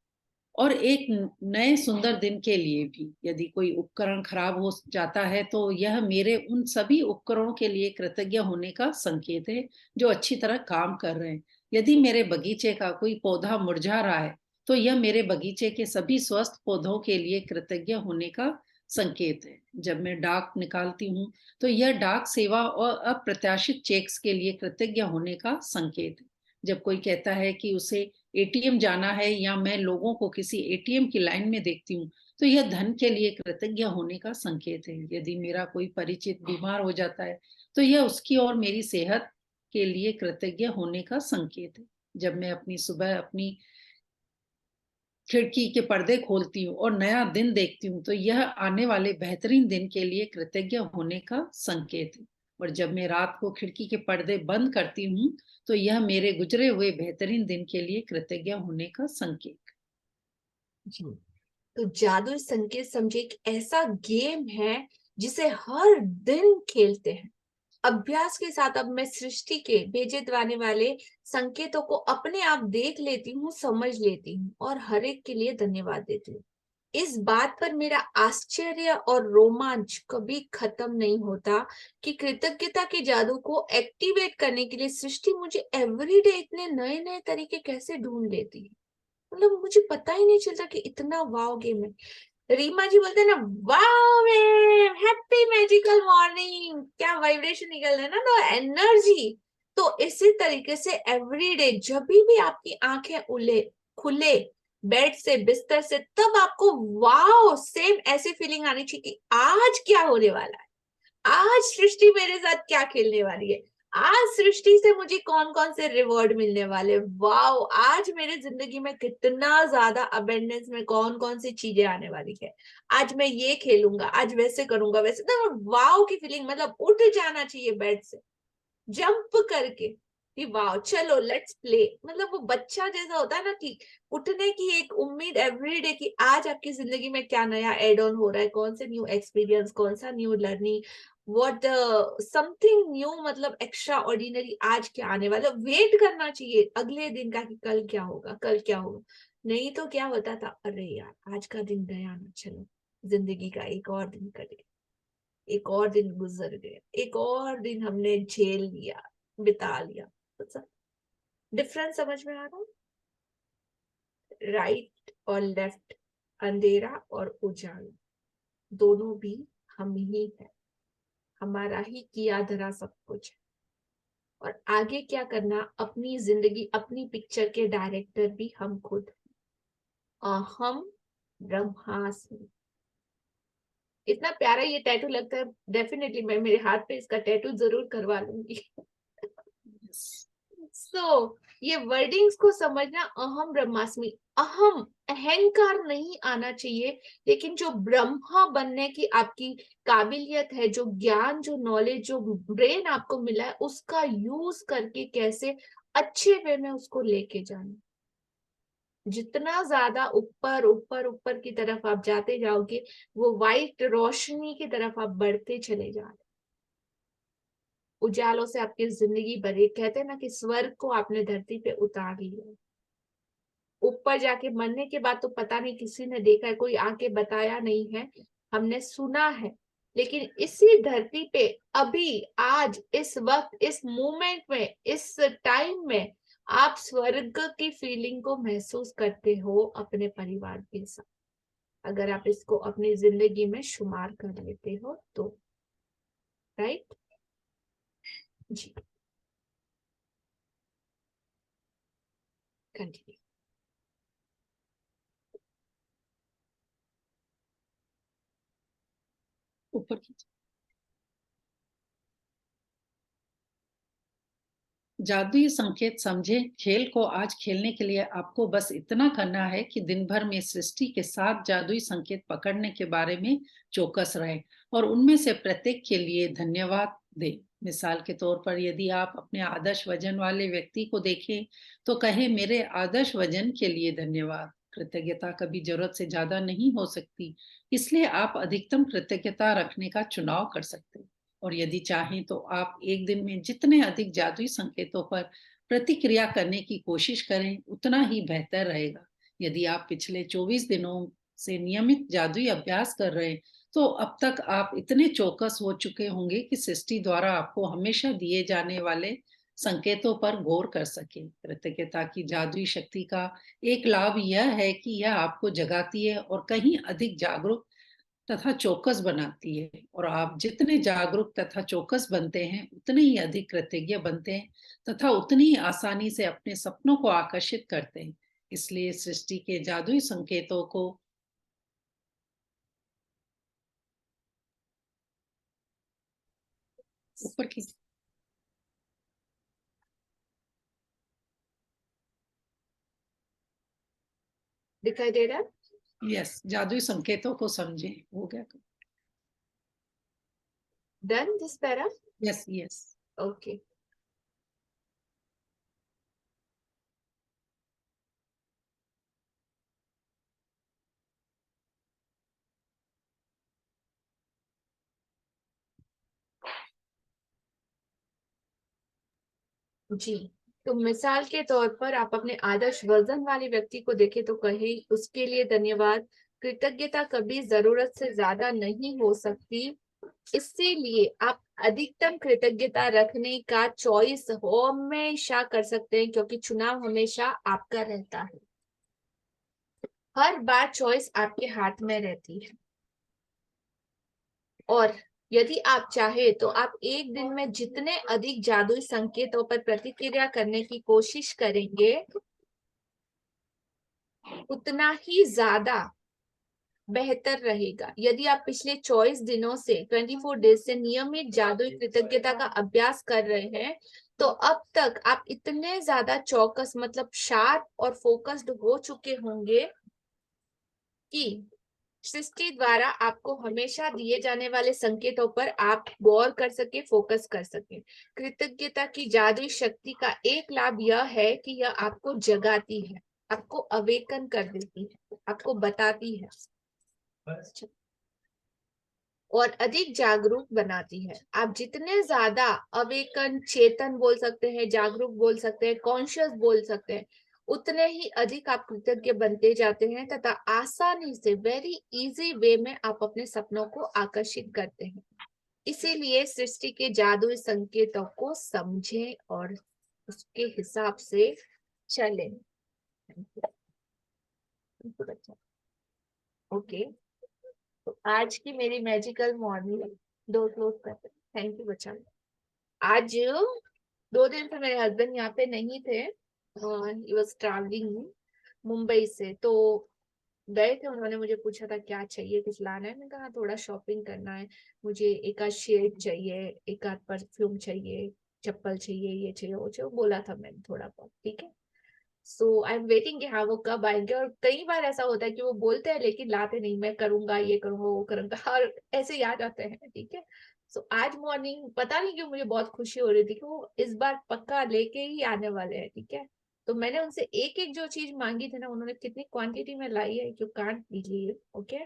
और एक नए सुंदर दिन के लिए भी, यदि कोई उपकरण खराब हो जाता है तो यह मेरे उन सभी उपकरणों के लिए कृतज्ञ होने का संकेत है जो अच्छी तरह काम कर रहे हैं। यदि मेरे बगीचे का कोई पौधा मुरझा रहा है तो यह मेरे बगीचे के सभी स्वस्थ पौधों के लिए कृतज्ञ होने का संकेत है। जब मैं डाक निकालती हूँ तो यह डाक सेवा और अप्रत्याशित चेक्स के लिए कृतज्ञ होने का संकेत है। जब कोई कहता है कि उसे एटीएम जाना है या मैं लोगों को किसी एटीएम की लाइन में देखती हूँ तो यह धन के लिए कृतज्ञ होने का संकेत है। यदि मेरा कोई परिचित बीमार हो जाता है तो यह उसकी और मेरी सेहत के लिए कृतज्ञ होने का संकेत है। जब मैं अपनी सुबह अपनी खिड़की के पर्दे खोलती हूँ और नया दिन देखती हूँ तो यह आने वाले बेहतरीन दिन के लिए कृतज्ञ होने का संकेत है। और जब मैं रात को खिड़की के पर्दे बंद करती हूँ तो यह मेरे गुजरे हुए बेहतरीन दिन के लिए कृतज्ञ होने का संकेत। जी, तो जादुई संकेत समझे एक ऐसा गेम है जिसे हर दिन खेलते हैं। अभ्यास के साथ अब मैं सृष्टि के भेजे जाने वाले संकेतों को अपने आप देख लेती हूँ, समझ लेती हूँ और हर एक के लिए धन्यवाद देती हूँ। इस बात पर मेरा आश्चर्य और रोमांच कभी खत्म नहीं होता कि कृतज्ञता के जादू को एक्टिवेट करने के लिए सृष्टि मुझे एवरीडे इतने नए नए तरीके कैसे ढूंढ लेती है। मतलब मुझे पता ही नहीं चलता कि इतना वाव गेम है। रीमा जी बोलते हैं ना, वाव मैम, हैप्पी मैजिकल मॉर्निंग, क्या वाइब्रेशन निकल रहा है ना, तो एनर्जी। तो इसी तरीके से एवरीडे जब भी आपकी आंखें खुले बेड से, बिस्तर से, तब आपको वाव सेम ऐसी फीलिंग आनी चाहिए कि आज क्या होने वाला है, आज सृष्टि मेरे साथ क्या खेलने वाली है, आज सृष्टि से मुझे कौन कौन से रिवॉर्ड मिलने वाले, वाओ आज मेरे जिंदगी में कितना ज्यादा अबेंडेंस में कौन कौन सी चीजें आने वाली है, आज मैं ये खेलूंगा, आज वैसे करूंगा, वैसे तो वाओ की फीलिंग, मतलब उठ जाना चाहिए बेड से जंप करके कि वाओ चलो लेट्स प्ले। मतलब वो बच्चा जैसा होता है ना कि उठने की एक उम्मीद एवरीडे की आज आपकी जिंदगी में क्या नया एड ऑन हो रहा है, कौन से न्यू एक्सपीरियंस, कौन सा new learning, what something new, मतलब एक्स्ट्रा ऑर्डिनरी आज क्या आने वाला, वेट करना चाहिए अगले दिन का कि कल क्या होगा, कल क्या होगा। नहीं तो क्या होता था, अरे यार आज का दिन गया ना, चलो जिंदगी का एक और दिन कटे, एक और दिन गुजर गया, एक और दिन हमने झेल लिया, बिता लिया। तो डिफरेंस समझ में आ रहा? राइट और लेफ्ट, अंधेरा और उजाला, दोनों भी हम ही है, हमारा ही किया धरा सब कुछ है। और आगे क्या करना, अपनी जिंदगी, अपनी पिक्चर के डायरेक्टर भी हम खुद, अहम ब्रह्मास्मि। इतना प्यारा ये टैटू लगता है, डेफिनेटली मैं मेरे हाथ पे इसका टैटू जरूर करवा लूंगी। ये वर्डिंग्स को समझना, अहम ब्रह्मास्मि, अहम अहंकार नहीं आना चाहिए, लेकिन जो ब्रह्मा बनने की आपकी काबिलियत है, जो ज्ञान, जो नॉलेज, जो ब्रेन आपको मिला है, उसका यूज करके कैसे अच्छे वे में उसको लेके जाना। जितना ज्यादा ऊपर ऊपर ऊपर की तरफ आप जाते जाओगे, वो वाइट रोशनी की तरफ आप बढ़ते चले जा रहे, उजालों से आपकी जिंदगी भरी। कहते हैं ना कि स्वर्ग को आपने धरती पे उतार लिया, ऊपर जाके मरने के बाद तो पता नहीं किसी ने देखा है, कोई आके बताया नहीं है, हमने सुना है, लेकिन इसी धरती पे अभी आज इस वक्त इस मोमेंट में इस टाइम में आप स्वर्ग की फीलिंग को महसूस करते हो अपने परिवार के साथ, अगर आप इसको अपनी जिंदगी में शुमार कर लेते हो तो। राइट जी, कंटिन्यू। ऊपर खींच। जादुई संकेत समझे, खेल को आज खेलने के लिए आपको बस इतना करना है कि दिन भर में सृष्टि के 7 जादुई संकेत पकड़ने के बारे में चौकस रहे और उनमें से प्रत्येक के लिए धन्यवाद दें। मिसाल के तौर पर यदि आप अपने आदर्श वजन वाले व्यक्ति को देखें तो कहें, मेरे आदर्श वजन के लिए धन्यवाद। कृतज्ञता कभी जरूरत से ज्यादा नहीं हो सकती, इसलिए आप अधिकतम कृतज्ञता रखने का चुनाव कर सकते हैं। और यदि चाहें तो आप एक दिन में जितने अधिक जादुई संकेतों पर प्रतिक्रिया करने की कोशिश करें, उतना ही बेहतर रहेगा। यदि आप पिछले 24 दिनों से नियमित जादुई अभ्यास कर रहे हैं, तो अब तक आप इतने चौकस हो चुके होंगे कि सृष्टि द्वारा आपको हमेशा दिए जाने वाले संकेतों पर गौर कर सके। कृतज्ञता की जादुई शक्ति का एक लाभ यह है कि यह आपको जगाती है और कहीं अधिक जागरूक तथा चौकस बनाती है, और आप जितने जागरूक तथा चौकस बनते हैं, उतने ही अधिक कृतज्ञ बनते हैं तथा उतनी ही आसानी से अपने सपनों को आकर्षित करते हैं। इसलिए सृष्टि के जादुई संकेतों को ऊपर की दिखाई दे रहा है? यस, जादुई संकेतों को समझें। हो गया? Done this para? Yes, yes. Okay. जी, तो मिसाल के तौर पर आप अपने आदर्श वर्जन वाले व्यक्ति को देखें तो कहे उसके लिए धन्यवाद, कृतज्ञता कभी जरूरत से ज्यादा नहीं हो सकती, इसीलिए आप अधिकतम कृतज्ञता रखने का चॉइस हमेशा कर सकते हैं, क्योंकि चुनाव हमेशा आपका रहता है। हर बार चॉइस आपके हाथ में रहती है, और यदि आप चाहे तो आप एक दिन में जितने अधिक जादुई संकेतों पर प्रतिक्रिया करने की कोशिश करेंगे, उतना ही ज्यादा बेहतर रहेगा। यदि आप पिछले 24 दिनों से 24 डेज से नियमित जादुई कृतज्ञता का अभ्यास कर रहे हैं, तो अब तक आप इतने ज्यादा चौकस मतलब शार्प और फोकस्ड हो चुके होंगे कि सृष्टि द्वारा आपको हमेशा दिए जाने वाले संकेतों पर आप गौर कर सके, फोकस कर सके। कृतज्ञता की जादुई शक्ति का एक लाभ यह है कि यह आपको जगाती है, आपको अवेकन कर देती है, आपको बताती है और अधिक जागरूक बनाती है। आप जितने ज्यादा अवेकन, चेतन बोल सकते हैं, जागरूक बोल सकते हैं, कॉन्शियस बोल सकते हैं, उतने ही अधिक आप कृतज्ञ बनते जाते हैं तथा आसानी से, वेरी इजी वे में आप अपने सपनों को आकर्षित करते हैं। इसीलिए सृष्टि के जादुई संकेतों को समझें और उसके हिसाब से चलें। ओके, तो आज की मेरी मैजिकल मॉर्निंग दो क्लोज करते हैं। थैंक यू बच्चा। आज 2 दिन से मेरे हस्बैंड यहाँ पे नहीं थे, ही वाज ट्रैवलिंग मुंबई से, तो गए थे। उन्होंने मुझे पूछा था क्या चाहिए, कुछ लाना है। मैंने कहा थोड़ा शॉपिंग करना है, मुझे एक आध शेड चाहिए, एक आध परफ्यूम चाहिए, चप्पल चाहिए, ये चाहिए वो चाहिए, बोला था मैंने थोड़ा बहुत। ठीक है, सो आई एम वेटिंग कि हाँ वो कब आएंगे। और कई बार ऐसा होता है कि वो बोलते हैं लेकिन लाते नहीं, मैं करूंगा, ये करूंगा, वो करूंगा, और ऐसे ही आ जाते हैं। ठीक है, सो आज मॉर्निंग पता नहीं क्यों मुझे बहुत खुशी हो रही थी कि वो इस बार पक्का लेके ही आने वाले हैं। ठीक है, तो मैंने उनसे एक एक जो चीज मांगी थी ना, उन्होंने कितनी क्वांटिटी में लाई है, you can't believe. Okay,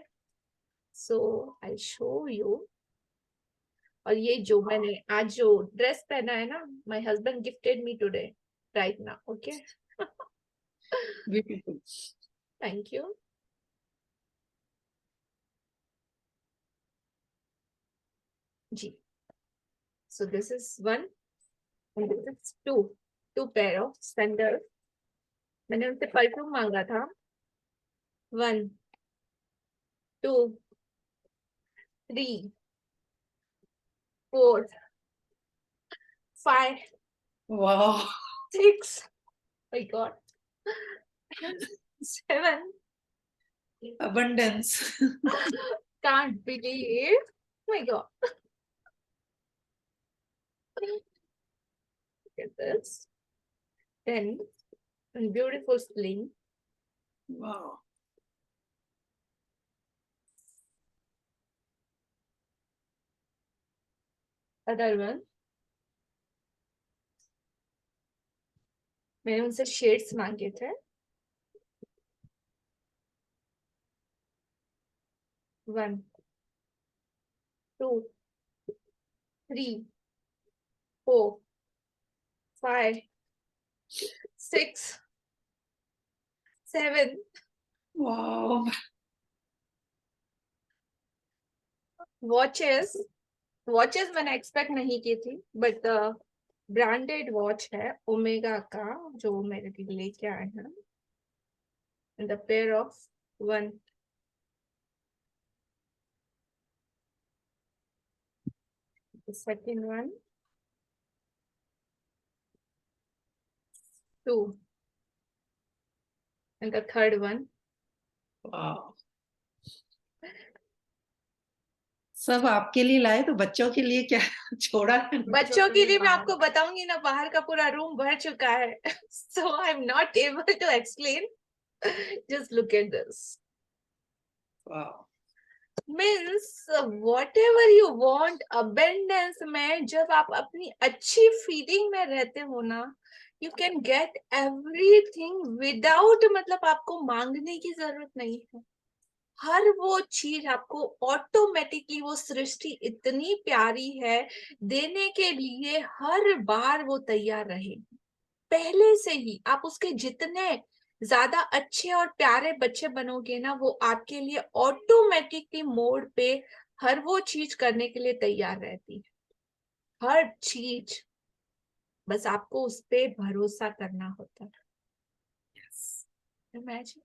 so I show you. और ये जो मैंने आज जो ड्रेस पहना है ना, my husband gifted me today right now. Okay, Beautiful. Thank you. जी, so this is one and this is two pair of sandals. मैंने उनसे परफ्यूम मांगा था। 1 2 3 4 5 Wow. 6, my God, 7. Abundance. Can't believe, my God. Look at this. 10 and beautiful sling. Wow. Other one. मैंने उनसे shades मांगे थे। 1 2 3 4 5 6 7. Wow. Watches मैंने expect नहीं की थी, बट ब्रांडेड वॉच है ओमेगा का, जो मेरे लिए लेके आए हैं। The pair of 1 the second one 2 and the third one. Wow. सब आपके लिए लाए, तो बच्चों के लिए क्या छोड़ा है? बच्चों के लिए मैं आपको बताऊंगी ना, बाहर का पूरा रूम भर चुका है, so I'm not able to explain. Just look at this. Wow. Means what ever you want, abundance में जब आप अपनी अच्छी फीलिंग में रहते हो ना, you can get everything without, मतलब आपको मांगने की जरूरत नहीं है। हर वो चीज आपको ऑटोमेटिकली, वो सृष्टि इतनी प्यारी है, देने के लिए हर बार वो तैयार रहेगी पहले से ही। आप उसके जितने ज्यादा अच्छे और प्यारे बच्चे बनोगे ना, वो आपके लिए ऑटोमेटिकली मोड पे हर वो चीज करने के लिए तैयार रहती है, हर चीज। बस आपको उस पे भरोसा करना होता है। Imagine,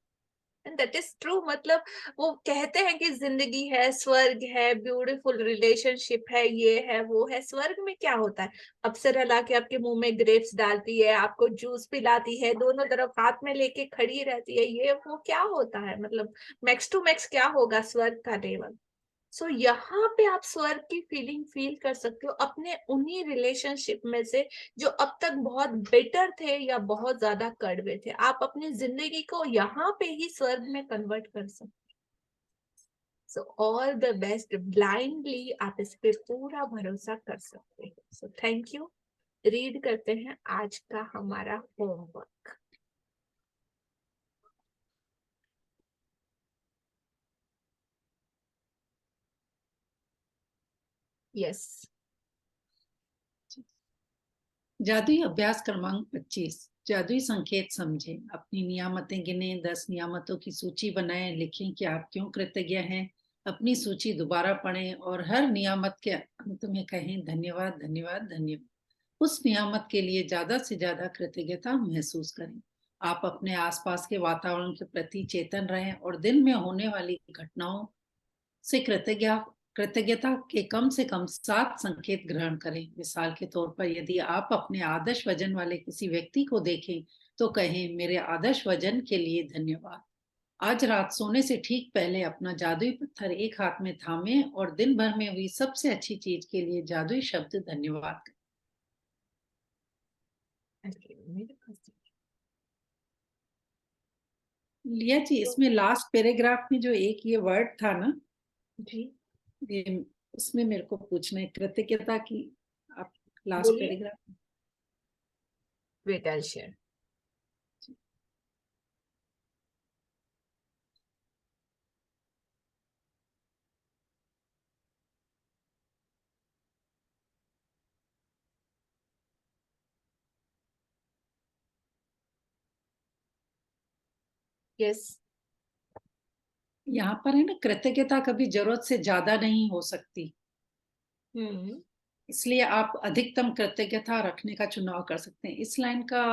and that is true. मतलब वो कहते हैं कि जिंदगी है, स्वर्ग है, ब्यूटीफुल रिलेशनशिप है, ये है वो है। स्वर्ग में क्या होता है? अप्सरा लाके आपके मुंह में ग्रेप्स डालती है, आपको जूस पिलाती है, दोनों तरफ हाथ में लेके खड़ी रहती है, ये वो क्या होता है? मतलब मैक्स टू मैक्स क्या होगा स्वर्ग का लेवल? सो यहाँ पे आप स्वर्ग की फीलिंग फील कर सकते हो अपने उन्हीं रिलेशनशिप में से जो अब तक बहुत बेटर थे या बहुत ज्यादा कड़वे थे। आप अपनी जिंदगी को यहाँ पे ही स्वर्ग में कन्वर्ट कर सकते। So all the best. Blindly आप इस पे पूरा भरोसा कर सकते हैं। सो थैंक यू। रीड करते हैं आज का हमारा होमवर्क। यस। जादुई अभ्यास क्रमांक 25। जादुई संकेत समझें। अपनी नियामतें गिने, 10 नियामतों की सूची बनाएं, लिखें कि आप क्यों कृतज्ञ हैं। अपनी सूची दोबारा पढ़ें और हर नियामत के अंत में कहें धन्यवाद धन्यवाद धन्यवाद। उस नियामत के लिए ज्यादा से ज्यादा कृतज्ञता महसूस करें। आप अपने आसपास के वातावरण के प्रति चेतन रहें और दिन में होने वाली घटनाओं से कृतज्ञता के कम से कम 7 संकेत ग्रहण करें। मिसाल के तौर पर यदि आप अपने आदर्श वजन वाले किसी व्यक्ति को देखें तो कहें मेरे आदर्श वजन के लिए धन्यवाद। आज रात सोने से ठीक पहले अपना जादुई पत्थर एक हाथ में थामें और दिन भर में हुई सबसे अच्छी चीज के लिए जादुई शब्द धन्यवाद करें। लिया जी, इसमें लास्ट पैराग्राफ में जो एक ये वर्ड था ना जी, ये उसमें मेरे को पूछना है कृतज्ञता की। आप लास्ट बोलिए। Paragraph. Wait I share. Yes. यहाँ पर है ना, कृतज्ञता कभी जरूरत से ज्यादा नहीं हो सकती, इसलिए आप अधिकतम कृतज्ञता रखने का चुनाव कर सकते हैं। इस लाइन का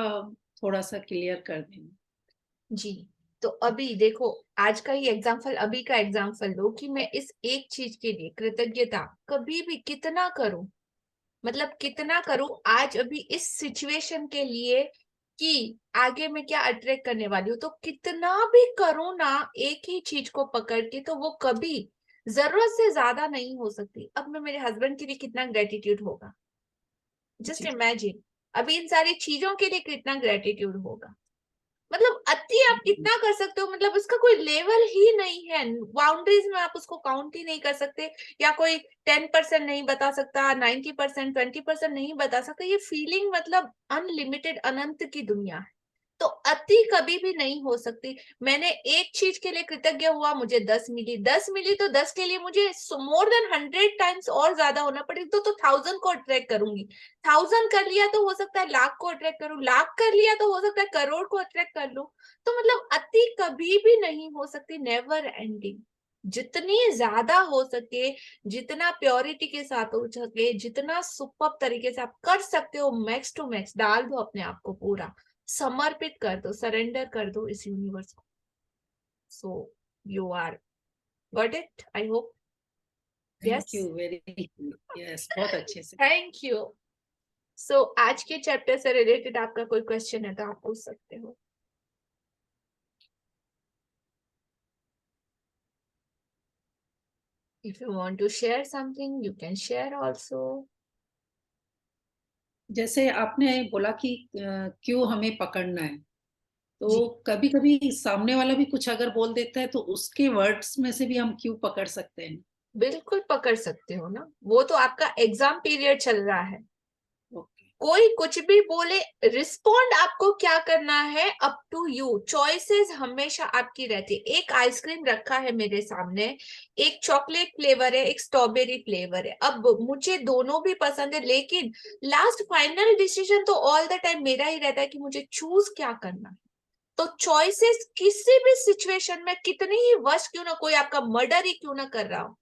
थोड़ा सा क्लियर कर देंगे जी। तो अभी देखो, आज का ही एग्जाम्पल, अभी का एग्जाम्पल लो कि मैं इस एक चीज के लिए कृतज्ञता कभी भी कितना करूं, मतलब कितना करूं आज अभी इस सिचुएशन के लिए कि आगे मैं क्या अट्रैक्ट करने वाली हूँ, तो कितना भी करूं ना एक ही चीज को पकड़ के, तो वो कभी जरूरत से ज्यादा नहीं हो सकती। अब मैं मेरे हस्बैंड के लिए कितना ग्रेटिट्यूड होगा, जस्ट इमेजिन। अभी इन सारी चीजों के लिए कितना ग्रेटिट्यूड होगा। मतलब अति आप कितना कर सकते हो, मतलब उसका कोई लेवल ही नहीं है। बाउंड्रीज में आप उसको काउंट ही नहीं कर सकते, या कोई 10% नहीं बता सकता, 90%, 20% नहीं बता सकता। ये फीलिंग मतलब अनलिमिटेड, अनंत की दुनिया है। तो अति कभी भी नहीं हो सकती। मैंने एक चीज के लिए कृतज्ञ हुआ, मुझे 10 मिली, 10 मिली तो 10 के लिए मुझे मोर देन 100 टाइम्स और ज्यादा होना पड़ेगा, तो 1000 को अट्रैक्ट करूंगी। 1000 कर लिया तो हो सकता है लाख को अट्रैक्ट करूं, लाख कर लिया तो हो सकता है करोड़ को अट्रैक्ट कर लूं। तो मतलब अति कभी भी नहीं हो सकती, नेवर एंडिंग। जितनी ज्यादा हो सके, जितना प्योरिटी के साथ हो सके, जितना सुपर तरीके से आप कर सकते हो, मैक्स टू मैक्स डाल दो अपने आप को, पूरा समर्पित कर दो, सरेंडर कर दो इस यूनिवर्स को। So you are got it, I hope. Thank you very yes, बहुत अच्छे से। Thank you. सो आज के चैप्टर से रिलेटेड आपका कोई क्वेश्चन है तो आप पूछ सकते हो। If you want to share something, you can share also. जैसे आपने बोला कि क्यों हमें पकड़ना है, तो कभी कभी सामने वाला भी कुछ अगर बोल देता है तो उसके वर्ड्स में से भी हम क्यों पकड़ सकते हैं? बिल्कुल पकड़ सकते हो ना, वो तो आपका एग्जाम पीरियड चल रहा है, ओके। कोई कुछ भी बोले, रिस्पॉन्ड आपको क्या करना है, अप टू यू। चॉइसेस हमेशा आपकी रहती है। एक आइसक्रीम रखा है मेरे सामने, एक चॉकलेट फ्लेवर है, एक स्ट्रॉबेरी फ्लेवर है। अब मुझे दोनों भी पसंद है, लेकिन लास्ट फाइनल डिसीजन तो ऑल द टाइम मेरा ही रहता है कि मुझे चूज क्या करना है। तो चॉइसेस किसी भी सिचुएशन में, कितनी ही वर्स्ट क्यों ना, कोई आपका मर्डर ही क्यों ना कर रहा हो,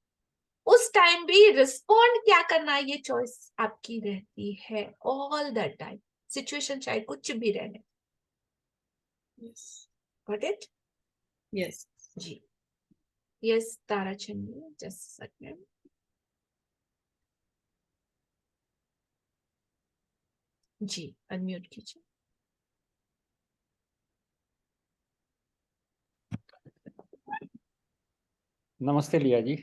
उस टाइम भी रिस्पॉन्ड क्या करना है, ये चॉइस आपकी रहती है ऑल द टाइम, सिचुएशन चाहे कुछ भी रहने। Got it? यस जी, yes Tara Chandi, just second. जी, अनम्यूट कीजिए। नमस्ते लिया जी।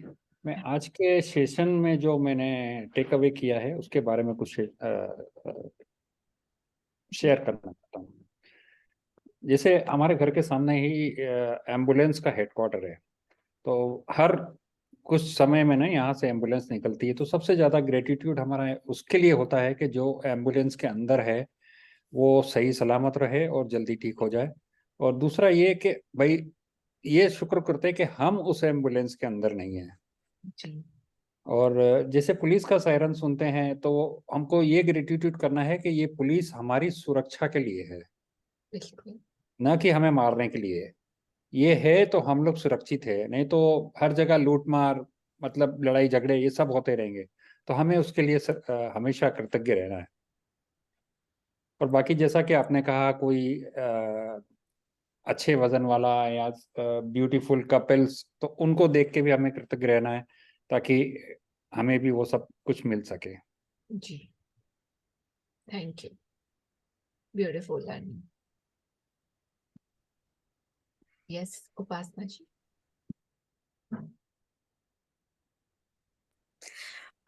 मैं आज के सेशन में जो मैंने टेक अवे किया है उसके बारे में कुछ शेयर करना चाहता हूँ। जैसे हमारे घर के सामने ही एम्बुलेंस का हेडक्वार्टर है, तो हर कुछ समय में ना यहाँ से एम्बुलेंस निकलती है। तो सबसे ज़्यादा ग्रेटिट्यूड हमारा उसके लिए होता है कि जो एम्बुलेंस के अंदर है वो सही सलामत रहे और जल्दी ठीक हो जाए। और दूसरा ये कि भाई ये शुक्र करते हैं कि हम उस एम्बुलेंस के अंदर नहीं हैं। जी, और जैसे पुलिस का सायरन सुनते हैं तो हमको ये ग्रेटिट्यूड करना है कि ये पुलिस हमारी सुरक्षा के लिए है, बिल्कुल। न कि हमें मारने के लिए। ये है तो हम लोग सुरक्षित है, नहीं तो हर जगह लूट मार, मतलब लड़ाई झगड़े ये सब होते रहेंगे। तो हमें उसके लिए हमेशा कृतज्ञ रहना है। और बाकी जैसा कि आपने कहा, कोई अच्छे वजन वाला या ब्यूटीफुल कपल्स, तो उनको देख के भी हमें कृतज्ञ रहना है ताकि हमें भी वो सब कुछ मिल सके। जी, thank you, beautiful learning. Yes Upasana ji.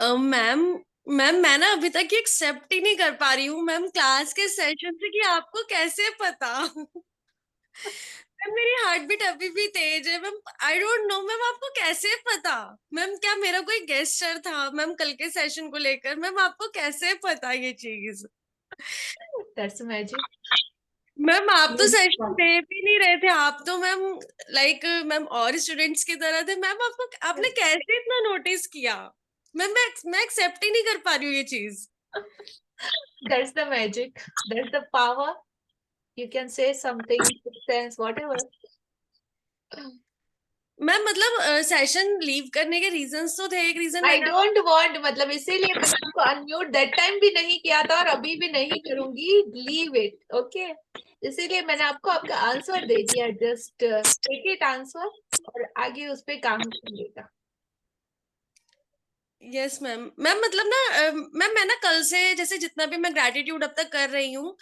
Ma'am ma'am मैं ना अभी तक एक्सेप्ट ही नहीं कर पा रही हूँ मैम क्लास के सेशन से कि आपको कैसे पता। मैम मेरी हार्ट बीट अभी भी तेज है ma'am. I don't know ma'am, आपको कैसे पता? मैम क्या मेरा कोई गेस्टर था मैम कल के सेशन को लेकर? मैम आपको कैसे पता ये चीज? That's magic. मैम आप तो सेशन दे भी नहीं रहे थे, आप तो मैम लाइक मैम और स्टूडेंट्स की तरह थे। मैम आपको आपने कैसे इतना नोटिस किया? मैम मैं एक्सेप्ट ही नहीं कर पा रही हूँ ये चीज। That's the magic. That's the power. You can say something, sense, whatever. Ma'am मतलब सेशन लीव करने के रीजंस तो थे। एक रीजन I मैंने don't want, मतलब इसीलिए मैंने आपको अनम्यूट दैट टाइम भी नहीं किया था और अभी भी नहीं करूंगी। Leave it, okay? इसीलिए मैंने आपको आपका आंसर दे दिया। जस्ट टेक इट आंसर और आगे उस पे काम करिएगा। Yes ma'am. मैम मतलब ना मैम मैं ना कल से जैसे जितना भी मैं ग्रेटिट्यूड अब तक कर रही हूँ,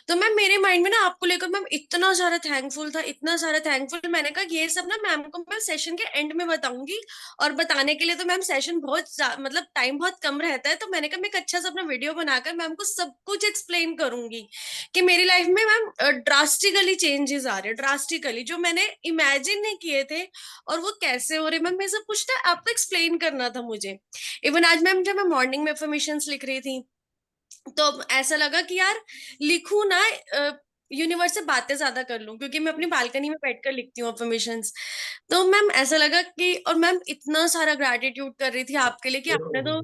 तो मैम मेरे माइंड में ना आपको लेकर मैम इतना सारा थैंकफुल था, इतना सारा थैंकफुल। मैंने कहा ये सब ना मैम को मैं सेशन के एंड में बताऊंगी। और बताने के लिए तो मैम सेशन बहुत मतलब टाइम बहुत कम रहता है, तो मैंने कहा मैं एक अच्छा सा अपना वीडियो बनाकर मैम को सब कुछ एक्सप्लेन करूंगी कि मेरी लाइफ में मैम ड्रास्टिकली चेंजेस आ रहे हैं, ड्रास्टिकली जो मैंने इमेजिन नहीं किए थे और वो कैसे हो रहे। मैम मैं सब कुछ ना आपको एक्सप्लेन करना था मुझे। इवन आज मैम जब मैं मॉर्निंग में अफर्मेशंस लिख रही थी तो ऐसा लगा कि यार लिखूं ना, यूनिवर्स से बातें ज्यादा कर लूं, क्योंकि मैं अपनी बालकनी में बैठकर लिखती हूँ अफर्मेशंस। तो मैम ऐसा लगा कि, और मैम इतना सारा ग्रेटिट्यूड कर रही थी आपके लिए कि आपने तो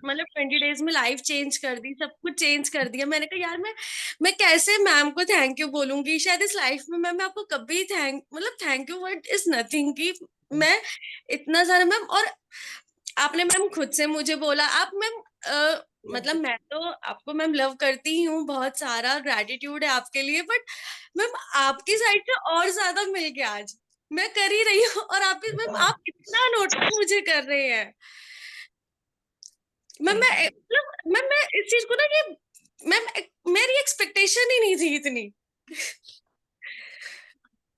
मतलब 20 डेज में लाइफ चेंज कर दी, सब कुछ चेंज कर दिया। मैंने कहा यार मैं कैसे मैम को थैंक यू बोलूंगी? शायद इस लाइफ में मैं आपको कभी thank you word is nothing की मैं इतना सारा मैम। और आपने मैम खुद से मुझे बोला, आप मैम मतलब मैं तो आपको मैम लव करती ही हूँ, बहुत सारा ग्रेटिट्यूड है आपके लिए, बट मैम आपकी साइड से और ज्यादा मिल गया आज। मैं कर ही रही हूँ और आप भी मैम आप इतना नोटिस मुझे कर रहे हैं। मैम मैं इस चीज को ना कि मैम मेरी एक्सपेक्टेशन ही नहीं थी इतनी।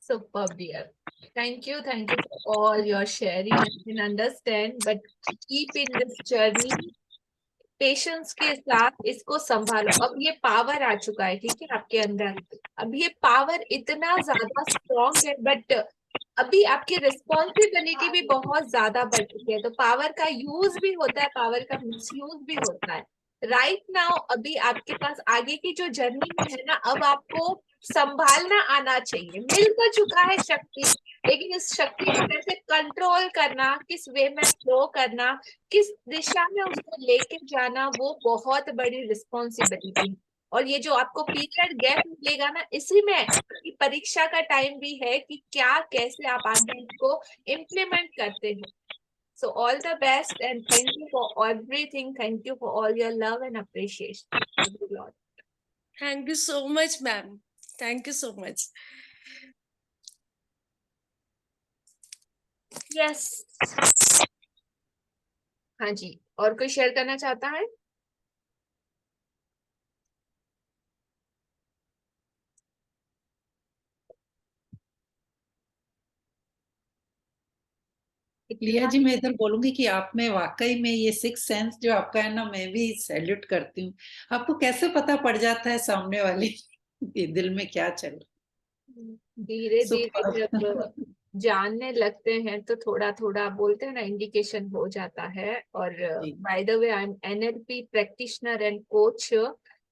Superb, dear. Thank you for all your sharing. I can understand, but keep in this journey. Patience के साथ इसको संभालो। अब ये पावर आ चुका है, ठीक है, आपके अंदर। अब ये पावर इतना ज्यादा स्ट्रॉन्ग है, बट अभी आपकी रिस्पॉन्सिबिलिटी भी बहुत ज्यादा बढ़ चुकी है। तो पावर का यूज भी होता है, पावर का मिसयूज भी होता है। राइट नाउ अभी आपके पास आगे की जो जर्नी में है ना, अब आपको संभालना आना चाहिए। मिल तो चुका है शक्ति, लेकिन इस शक्ति को कैसे कंट्रोल करना, किस वे में फ्लो करना, किस दिशा में उसको लेके जाना, वो बहुत बड़ी रिस्पॉन्सिबिलिटी। और ये जो आपको पीरियड गैप मिलेगा ना, इसी में कि परीक्षा का टाइम भी है कि क्या कैसे आप आगे इसको इम्प्लीमेंट करते हो। So all the best and thank you for everything. Thank you for all your love and appreciation. Thank you so much ma'am, thank you so much. Yes, हाँ जी, और कोई शेयर करना चाहता है? लिया जी, मैं इधर बोलूंगी कि आप में वाकई में ये सिक्स सेंस जो आपका है ना, मैं भी सैल्यूट करती हूँ। आपको कैसे पता पड़ जाता है सामने वाले के दिल में क्या चल रहा है? धीरे धीरे जब सुपर। जानने लगते हैं तो थोड़ा थोड़ा बोलते हैं ना, इंडिकेशन हो जाता है। और जी। By the way I am NLP practitioner and coach,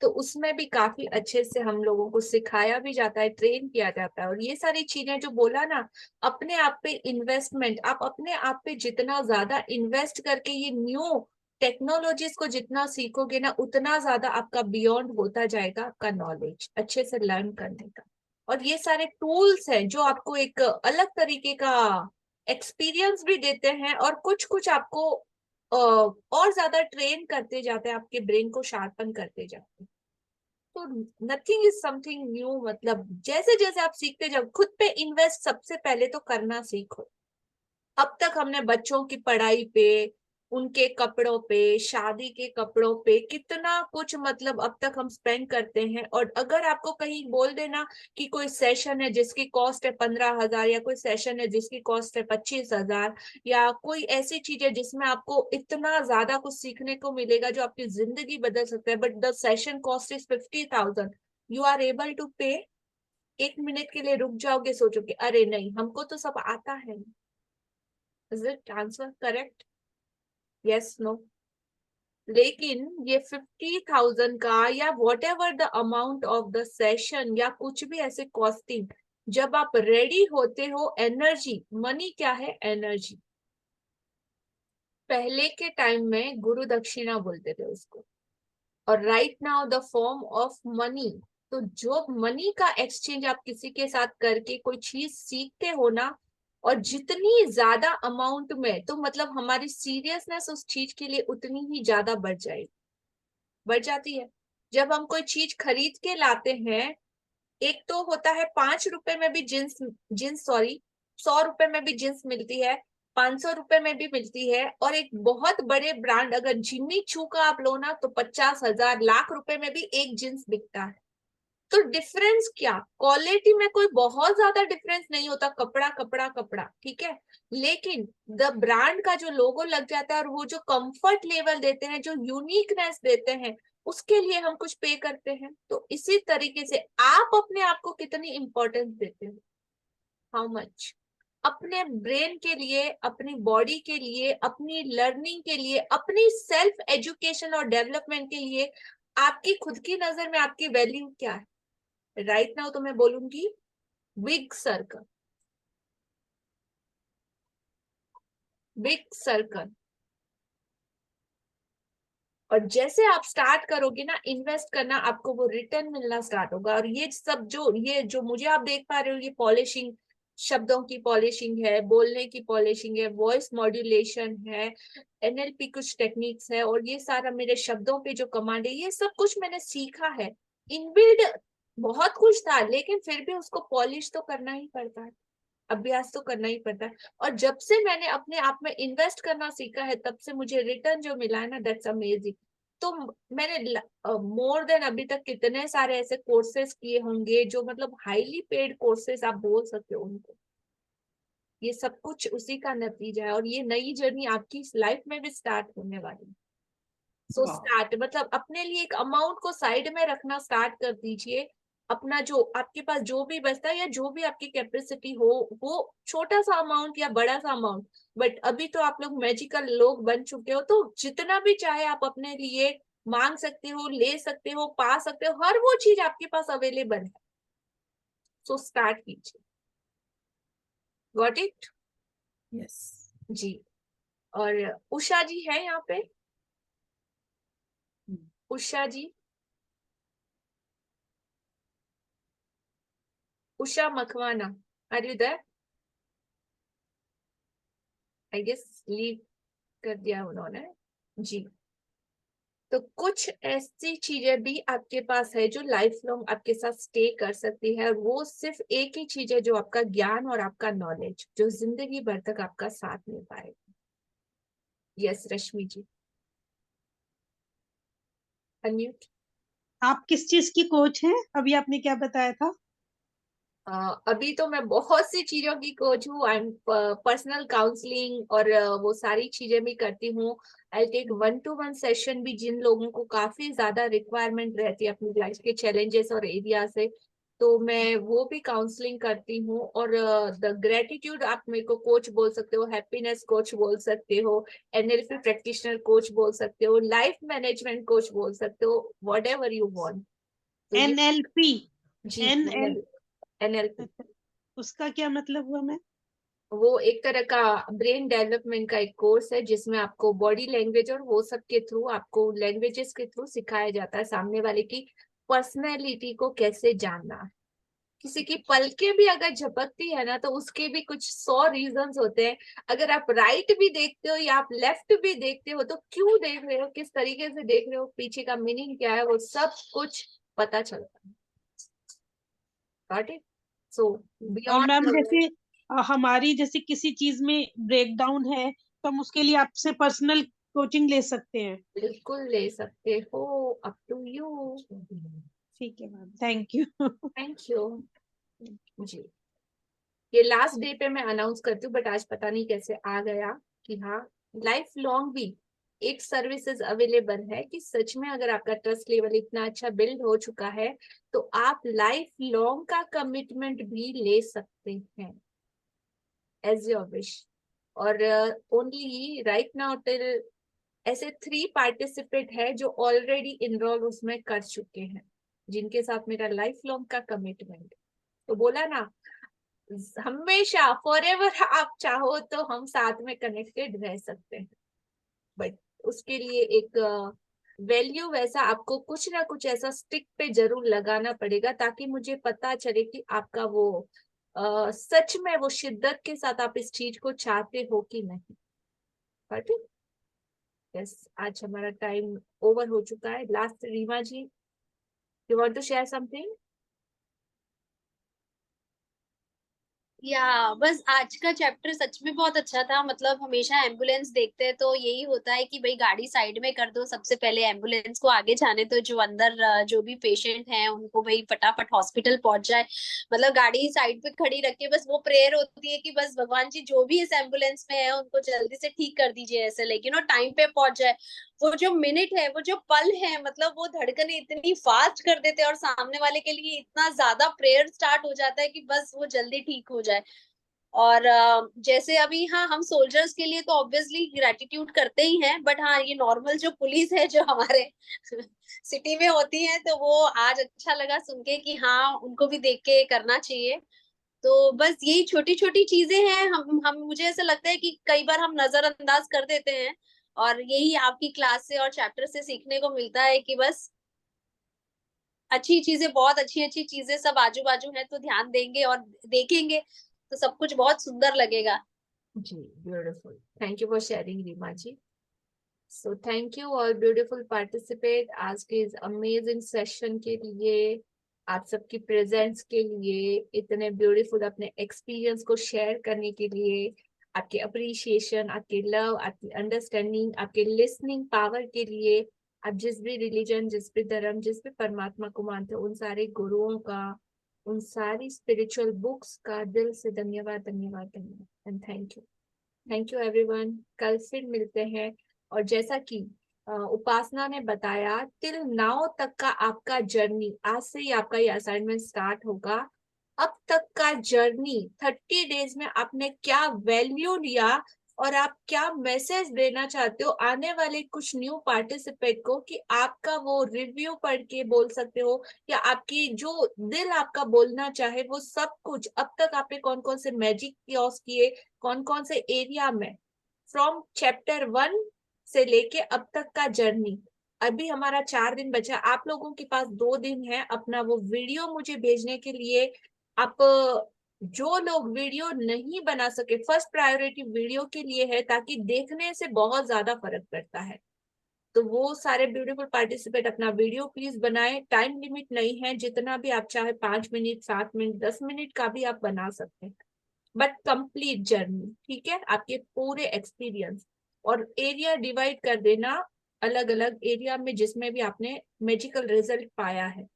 तो उसमें भी काफी अच्छे से हम लोगों को सिखाया भी जाता है, ट्रेन किया जाता है। और ये सारी चीजें जो बोला ना, अपने आप पे इन्वेस्टमेंट, आप अपने आप पे जितना ज्यादा इन्वेस्ट करके ये न्यू टेक्नोलॉजीज को जितना सीखोगे ना, उतना ज्यादा आपका बियॉन्ड होता जाएगा आपका नॉलेज अच्छे से लर्न करने का। और ये सारे टूल्स हैं जो आपको एक अलग तरीके का एक्सपीरियंस भी देते हैं, और कुछ कुछ आपको और ज्यादा ट्रेन करते जाते हैं, आपके ब्रेन को शार्पन करते जाते हैं। तो नथिंग इज समथिंग न्यू। मतलब जैसे जैसे आप सीखते जाओ, खुद पे इन्वेस्ट सबसे पहले तो करना सीखो। अब तक हमने बच्चों की पढ़ाई पे, उनके कपड़ों पे, शादी के कपड़ों पे कितना कुछ मतलब अब तक हम स्पेंड करते हैं। और अगर आपको कहीं बोल देना कि कोई सेशन है जिसकी कॉस्ट है 15,000, या कोई सेशन है जिसकी कॉस्ट है 25,000, या कोई ऐसी चीज है जिसमें आपको इतना ज्यादा कुछ सीखने को मिलेगा जो आपकी जिंदगी बदल सकता है, but the session cost is 50,000, you are able to pay? एक मिनट के लिए रुक जाओगे, सोचोगे अरे नहीं, हमको तो सब आता है। Is it answer correct? Yes, no? लेकिन ये 50,000 का या what ever the amount of the session या कुछ भी ऐसे कॉस्टिंग, जब आप रेडी होते हो, एनर्जी, मनी क्या है? एनर्जी। पहले के टाइम में गुरु दक्षिणा बोलते थे उसको, और right now the form of money. तो जो मनी का एक्सचेंज आप किसी के साथ करके कोई चीज सीखते हो ना, और जितनी ज्यादा अमाउंट में, तो मतलब हमारी सीरियसनेस उस चीज के लिए उतनी ही ज्यादा बढ़ जाएगी, बढ़ जाती है। जब हम कोई चीज खरीद के लाते हैं, एक तो होता है 5 रुपए में भी जींस, सॉरी, 100 रुपए में भी जींस मिलती है, 500 रुपए में भी मिलती है, और एक बहुत बड़े ब्रांड अगर जिम्मी चू का आप लो ना, तो 50,000 लाख रुपए में भी एक जींस बिकता है। तो डिफरेंस क्या? क्वालिटी में कोई बहुत ज्यादा डिफरेंस नहीं होता, कपड़ा कपड़ा कपड़ा, ठीक है। लेकिन द ब्रांड का जो लोगो लग जाता है, और वो जो कंफर्ट लेवल देते हैं, जो यूनिकनेस देते हैं, उसके लिए हम कुछ पे करते हैं। तो इसी तरीके से आप अपने आप को कितनी इंपॉर्टेंस देते हो? How much? अपने ब्रेन के लिए, अपनी बॉडी के लिए, अपनी लर्निंग के लिए, अपनी सेल्फ एजुकेशन और डेवलपमेंट के लिए आपकी खुद की नजर में आपकी वैल्यू क्या है? राइट नाउ तो मैं बोलूंगी बिग सर्कल, बिग सर्कल। और जैसे आप स्टार्ट करोगे ना इन्वेस्ट करना, आपको वो रिटर्न मिलना स्टार्ट होगा। और ये सब जो मुझे आप देख पा रहे हो, ये पॉलिशिंग, शब्दों की पॉलिशिंग है, बोलने की पॉलिशिंग है, वॉइस मॉड्यूलेशन है, NLP कुछ टेक्निक्स है, और ये सारा मेरे शब्दों पे जो कमांड है, ये सब कुछ मैंने सीखा है। इनबिल्ड बहुत कुछ था, लेकिन फिर भी उसको पॉलिश तो करना ही पड़ता है, अभ्यास तो करना ही पड़ता है। और जब से मैंने अपने आप में इन्वेस्ट करना सीखा है, तब से मुझे रिटर्न जो मिला है ना, दैट्स अमेजिंग। तो मैंने मोर देन अभी तक कितने सारे ऐसे कोर्सेज किए होंगे जो मतलब हाईली पेड कोर्सेज आप बोल सकते हो उनको। ये सब कुछ उसी का नतीजा है, और ये नई जर्नी आपकी लाइफ में भी स्टार्ट होने वाली है। सो वाह। स्टार्ट, मतलब अपने लिए एक अमाउंट को साइड में रखना स्टार्ट कर दीजिए। अपना जो आपके पास जो भी बचता है या जो भी आपकी कैपेसिटी हो, वो छोटा सा अमाउंट या बड़ा सा अमाउंट, बट अभी तो आप लोग मैजिकल लोग बन चुके हो, तो जितना भी चाहे आप अपने लिए मांग सकते हो, ले सकते हो, पा सकते हो, हर वो चीज आपके पास अवेलेबल है। सो स्टार्ट कीजिए। Got it? यस। जी। और उषा जी है यहाँ पे? Usha ji, Usha Makwana, are you there? I guess leave कर दिया उन्होंने। जी। तो कुछ ऐसी चीजें भी आपके पास है जो लाइफ लॉन्ग आपके साथ स्टे कर सकती है, और वो सिर्फ एक ही चीज है, जो आपका ज्ञान और आपका नॉलेज, जो जिंदगी भर तक आपका साथ नहीं पाएगा। यस रश्मि जी, अनम्यूट। आप किस चीज की कोच हैं? अभी आपने क्या बताया था? अभी तो मैं बहुत सी चीजों की कोच हूँ। आई एम पर्सनल काउंसलिंग और वो सारी चीजें भी करती हूँ। आई टेक 1-to-1 सेशन भी, जिन लोगों को काफी ज्यादा रिक्वायरमेंट रहती है अपनी लाइफ के चैलेंजेस और एरिया से, तो मैं वो भी काउंसलिंग करती हूँ। और द ग्रेटिट्यूड आप मेरे को कोच बोल सकते हो, हैप्पीनेस कोच बोल सकते हो, एनएलपी प्रैक्टिशनर कोच बोल सकते हो, लाइफ मैनेजमेंट कोच बोल सकते हो, whatever you want. NLP? जी, NL एनएलपी उसका क्या मतलब हुआ मैम? वो एक तरह का ब्रेन डेवलपमेंट का एक कोर्स है, जिसमें आपको बॉडी लैंग्वेज और वो सब के थ्रू, आपको लैंग्वेजेस के थ्रू सिखाया जाता है सामने वाले की पर्सनैलिटी को कैसे जानना है। किसी की पलके भी अगर झपकती है ना, तो उसके भी कुछ 100 रीजंस होते हैं। अगर आप राइट भी देखते हो या आप लेफ्ट भी देखते हो, तो क्यों देख रहे हो, किस तरीके से देख रहे हो, पीछे का मीनिंग क्या है, वो सब कुछ पता चलता है। Got it? सो और मैम बियॉन्ड, जैसे हमारी जैसे किसी चीज में ब्रेकडाउन है तो हम उसके लिए आपसे पर्सनल कोचिंग ले सकते हैं? बिल्कुल ले सकते हो, अप टू यू। ठीक है ma'am, thank you. Thank you. जी, ये लास्ट डे पे मैं अनाउंस करती हूँ, बट आज पता नहीं कैसे आ गया कि हाँ, लाइफ लॉन्ग भी एक सर्विसेज अवेलेबल है, कि सच में अगर आपका ट्रस्ट लेवल इतना अच्छा बिल्ड हो चुका है, तो आप लाइफ लॉन्ग का कमिटमेंट भी ले सकते हैं एज योर विश। और ओनली राइट नाउ टिल ऐसे 3 पार्टिसिपेट है जो ऑलरेडी इनरोल उसमें कर चुके हैं, जिनके साथ मेरा लाइफ लॉन्ग का कमिटमेंट। तो बोला ना, हमेशा फॉरएवर आप चाहो तो हम साथ में कनेक्टेड रह सकते हैं, बट उसके लिए एक वैल्यू वैसा आपको कुछ ना कुछ ऐसा स्टिक पे जरूर लगाना पड़ेगा, ताकि मुझे पता चले कि आपका वो सच में वो शिद्दत के साथ आप इस चीज को चाहते हो कि नहीं। बट यस, आज हमारा टाइम ओवर हो चुका है। Last, Reema ji, you want to share something? या बस आज का चैप्टर सच में बहुत अच्छा था। मतलब हमेशा एम्बुलेंस देखते हैं तो यही होता है कि भाई गाड़ी साइड में कर दो, सबसे पहले एम्बुलेंस को आगे जाने तो जो अंदर जो भी पेशेंट हैं उनको भाई फटाफट हॉस्पिटल पहुंच जाए। मतलब गाड़ी साइड पे खड़ी रख के बस वो प्रेयर होती है कि बस भगवान जी जो भी इस एम्बुलेंस में है उनको जल्दी से ठीक कर दीजिए ऐसे, लेकिन वो टाइम पे पहुंच जाए। वो जो मिनट है, वो जो पल है, मतलब वो धड़कने इतनी फास्ट कर देते हैं और सामने वाले के लिए इतना ज्यादा प्रेयर स्टार्ट हो जाता है कि बस वो जल्दी ठीक हो जाए। और जैसे अभी हाँ, हम सोल्जर्स के लिए तो ऑब्वियसली ग्रेटिट्यूड करते ही हैं, बट हाँ ये नॉर्मल जो पुलिस है जो हमारे सिटी में होती है, तो वो आज अच्छा लगा सुन के कि हाँ उनको भी देख के करना चाहिए। तो बस यही छोटी छोटी चीजें हैं, हम मुझे ऐसा लगता है कि कई बार हम नजरअंदाज कर देते हैं, और यही आपकी क्लास से और चैप्टर से सीखने को मिलता है कि बस अच्छी चीजें, बहुत अच्छी अच्छी चीजें सब आजू बाजू है, तो ध्यान देंगे और देखेंगे तो सब कुछ बहुत सुंदर लगेगा। जी, beautiful. Thank you for sharing Reema ji. So thank you all beautiful participate आज के इस अमेजिंग सेशन के लिए, आप सबकी प्रेजेंस के लिए, इतने ब्यूटीफुल अपने एक्सपीरियंस को शेयर करने के लिए, आपके अप्रिशिएशन, आपके लव, आपकी अंडरस्टैंडिंग, आपके लिसनिंग पावर के लिए। आप जिस भी रिलीजन, जिस भी धर्म, जिस भी परमात्मा को मानते हो, उन सारे गुरुओं का, उन सारी स्पिरिचुअल बुक्स का दिल से धन्यवाद, धन्यवाद, धन्यवाद and thank you. Thank you everyone. कल फिर मिलते हैं। और जैसा कि उपासना ने बताया टिल नाउ तक का आपका जर्नी, आज से ही आपका ये असाइनमेंट स्टार्ट होगा, अब तक का जर्नी 30 डेज में आपने क्या वैल्यू लिया और आप क्या मैसेज देना चाहते हो आने वाले कुछ न्यू पार्टिसिपेट को, कि आपका वो रिव्यू पढ़ के बोल सकते हो, या आपकी जो दिल आपका बोलना चाहे वो सब कुछ। अब तक आपने कौन कौन से मैजिक कियोस्क किए, कौन कौन से एरिया में, फ्रॉम चैप्टर 1 से लेके अब तक का जर्नी। अभी हमारा 4 दिन बचा, आप लोगों के पास 2 दिन है अपना वो वीडियो मुझे भेजने के लिए। आप जो लोग वीडियो नहीं बना सके, फर्स्ट प्रायोरिटी वीडियो के लिए है, ताकि देखने से बहुत ज्यादा फर्क पड़ता है। तो वो सारे ब्यूटीफुल पार्टिसिपेट अपना वीडियो प्लीज बनाए, टाइम लिमिट नहीं है, जितना भी आप चाहे 5 मिनट 7 मिनट 10 मिनट का भी आप बना सकते हैं, बट कंप्लीट जर्नी, ठीक है, आपके पूरे एक्सपीरियंस। और एरिया डिवाइड कर देना अलग अलग एरिया में जिसमें भी आपने मैजिकल रिजल्ट पाया है।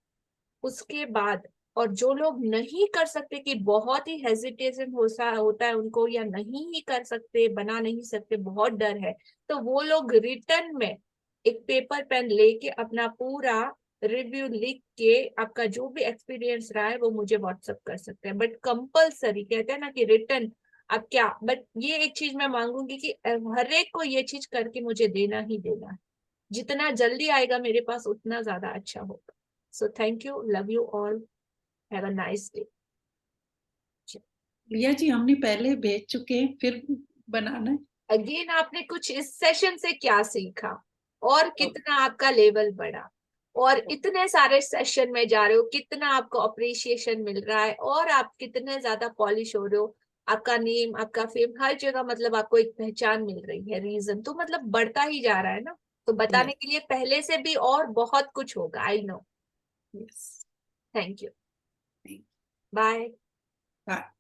उसके बाद, और जो लोग नहीं कर सकते, कि बहुत ही हेजिटेशन होता है उनको, या नहीं ही कर सकते, बना नहीं सकते, बहुत डर है, तो वो लोग रिटर्न में एक पेपर पेन लेके अपना पूरा रिव्यू लिख के आपका जो भी एक्सपीरियंस रहा है वो मुझे व्हाट्सएप कर सकते हैं। बट कंपलसरी, कहते हैं ना कि रिटर्न अब क्या, बट ये एक चीज मैं मांगूंगी कि हर एक को ये चीज करके मुझे देना ही देना है, जितना जल्दी आएगा मेरे पास उतना ज्यादा अच्छा होगा। So thank you, love you all, have a nice day. Priya ji हमने पहले भेज चुके हैं, फिर बनाना है। अगेन आपने कुछ इस सेशन से क्या सीखा, और कितना आपका लेवल बढ़ा, और इतने सारे सेशन में जा रहे हो, कितना आपको अप्रिशिएशन मिल रहा है, और आप कितने ज्यादा पॉलिश हो रहे हो, आपका नेम, आपका फेम, हर जगह मतलब आपको एक पहचान मिल रही है, रीजन तो मतलब बढ़ता ही जा रहा है ना। तो बताने के लिए पहले से भी और बहुत कुछ होगा, I know. Yes, thank you, Thank you. Bye. Bye.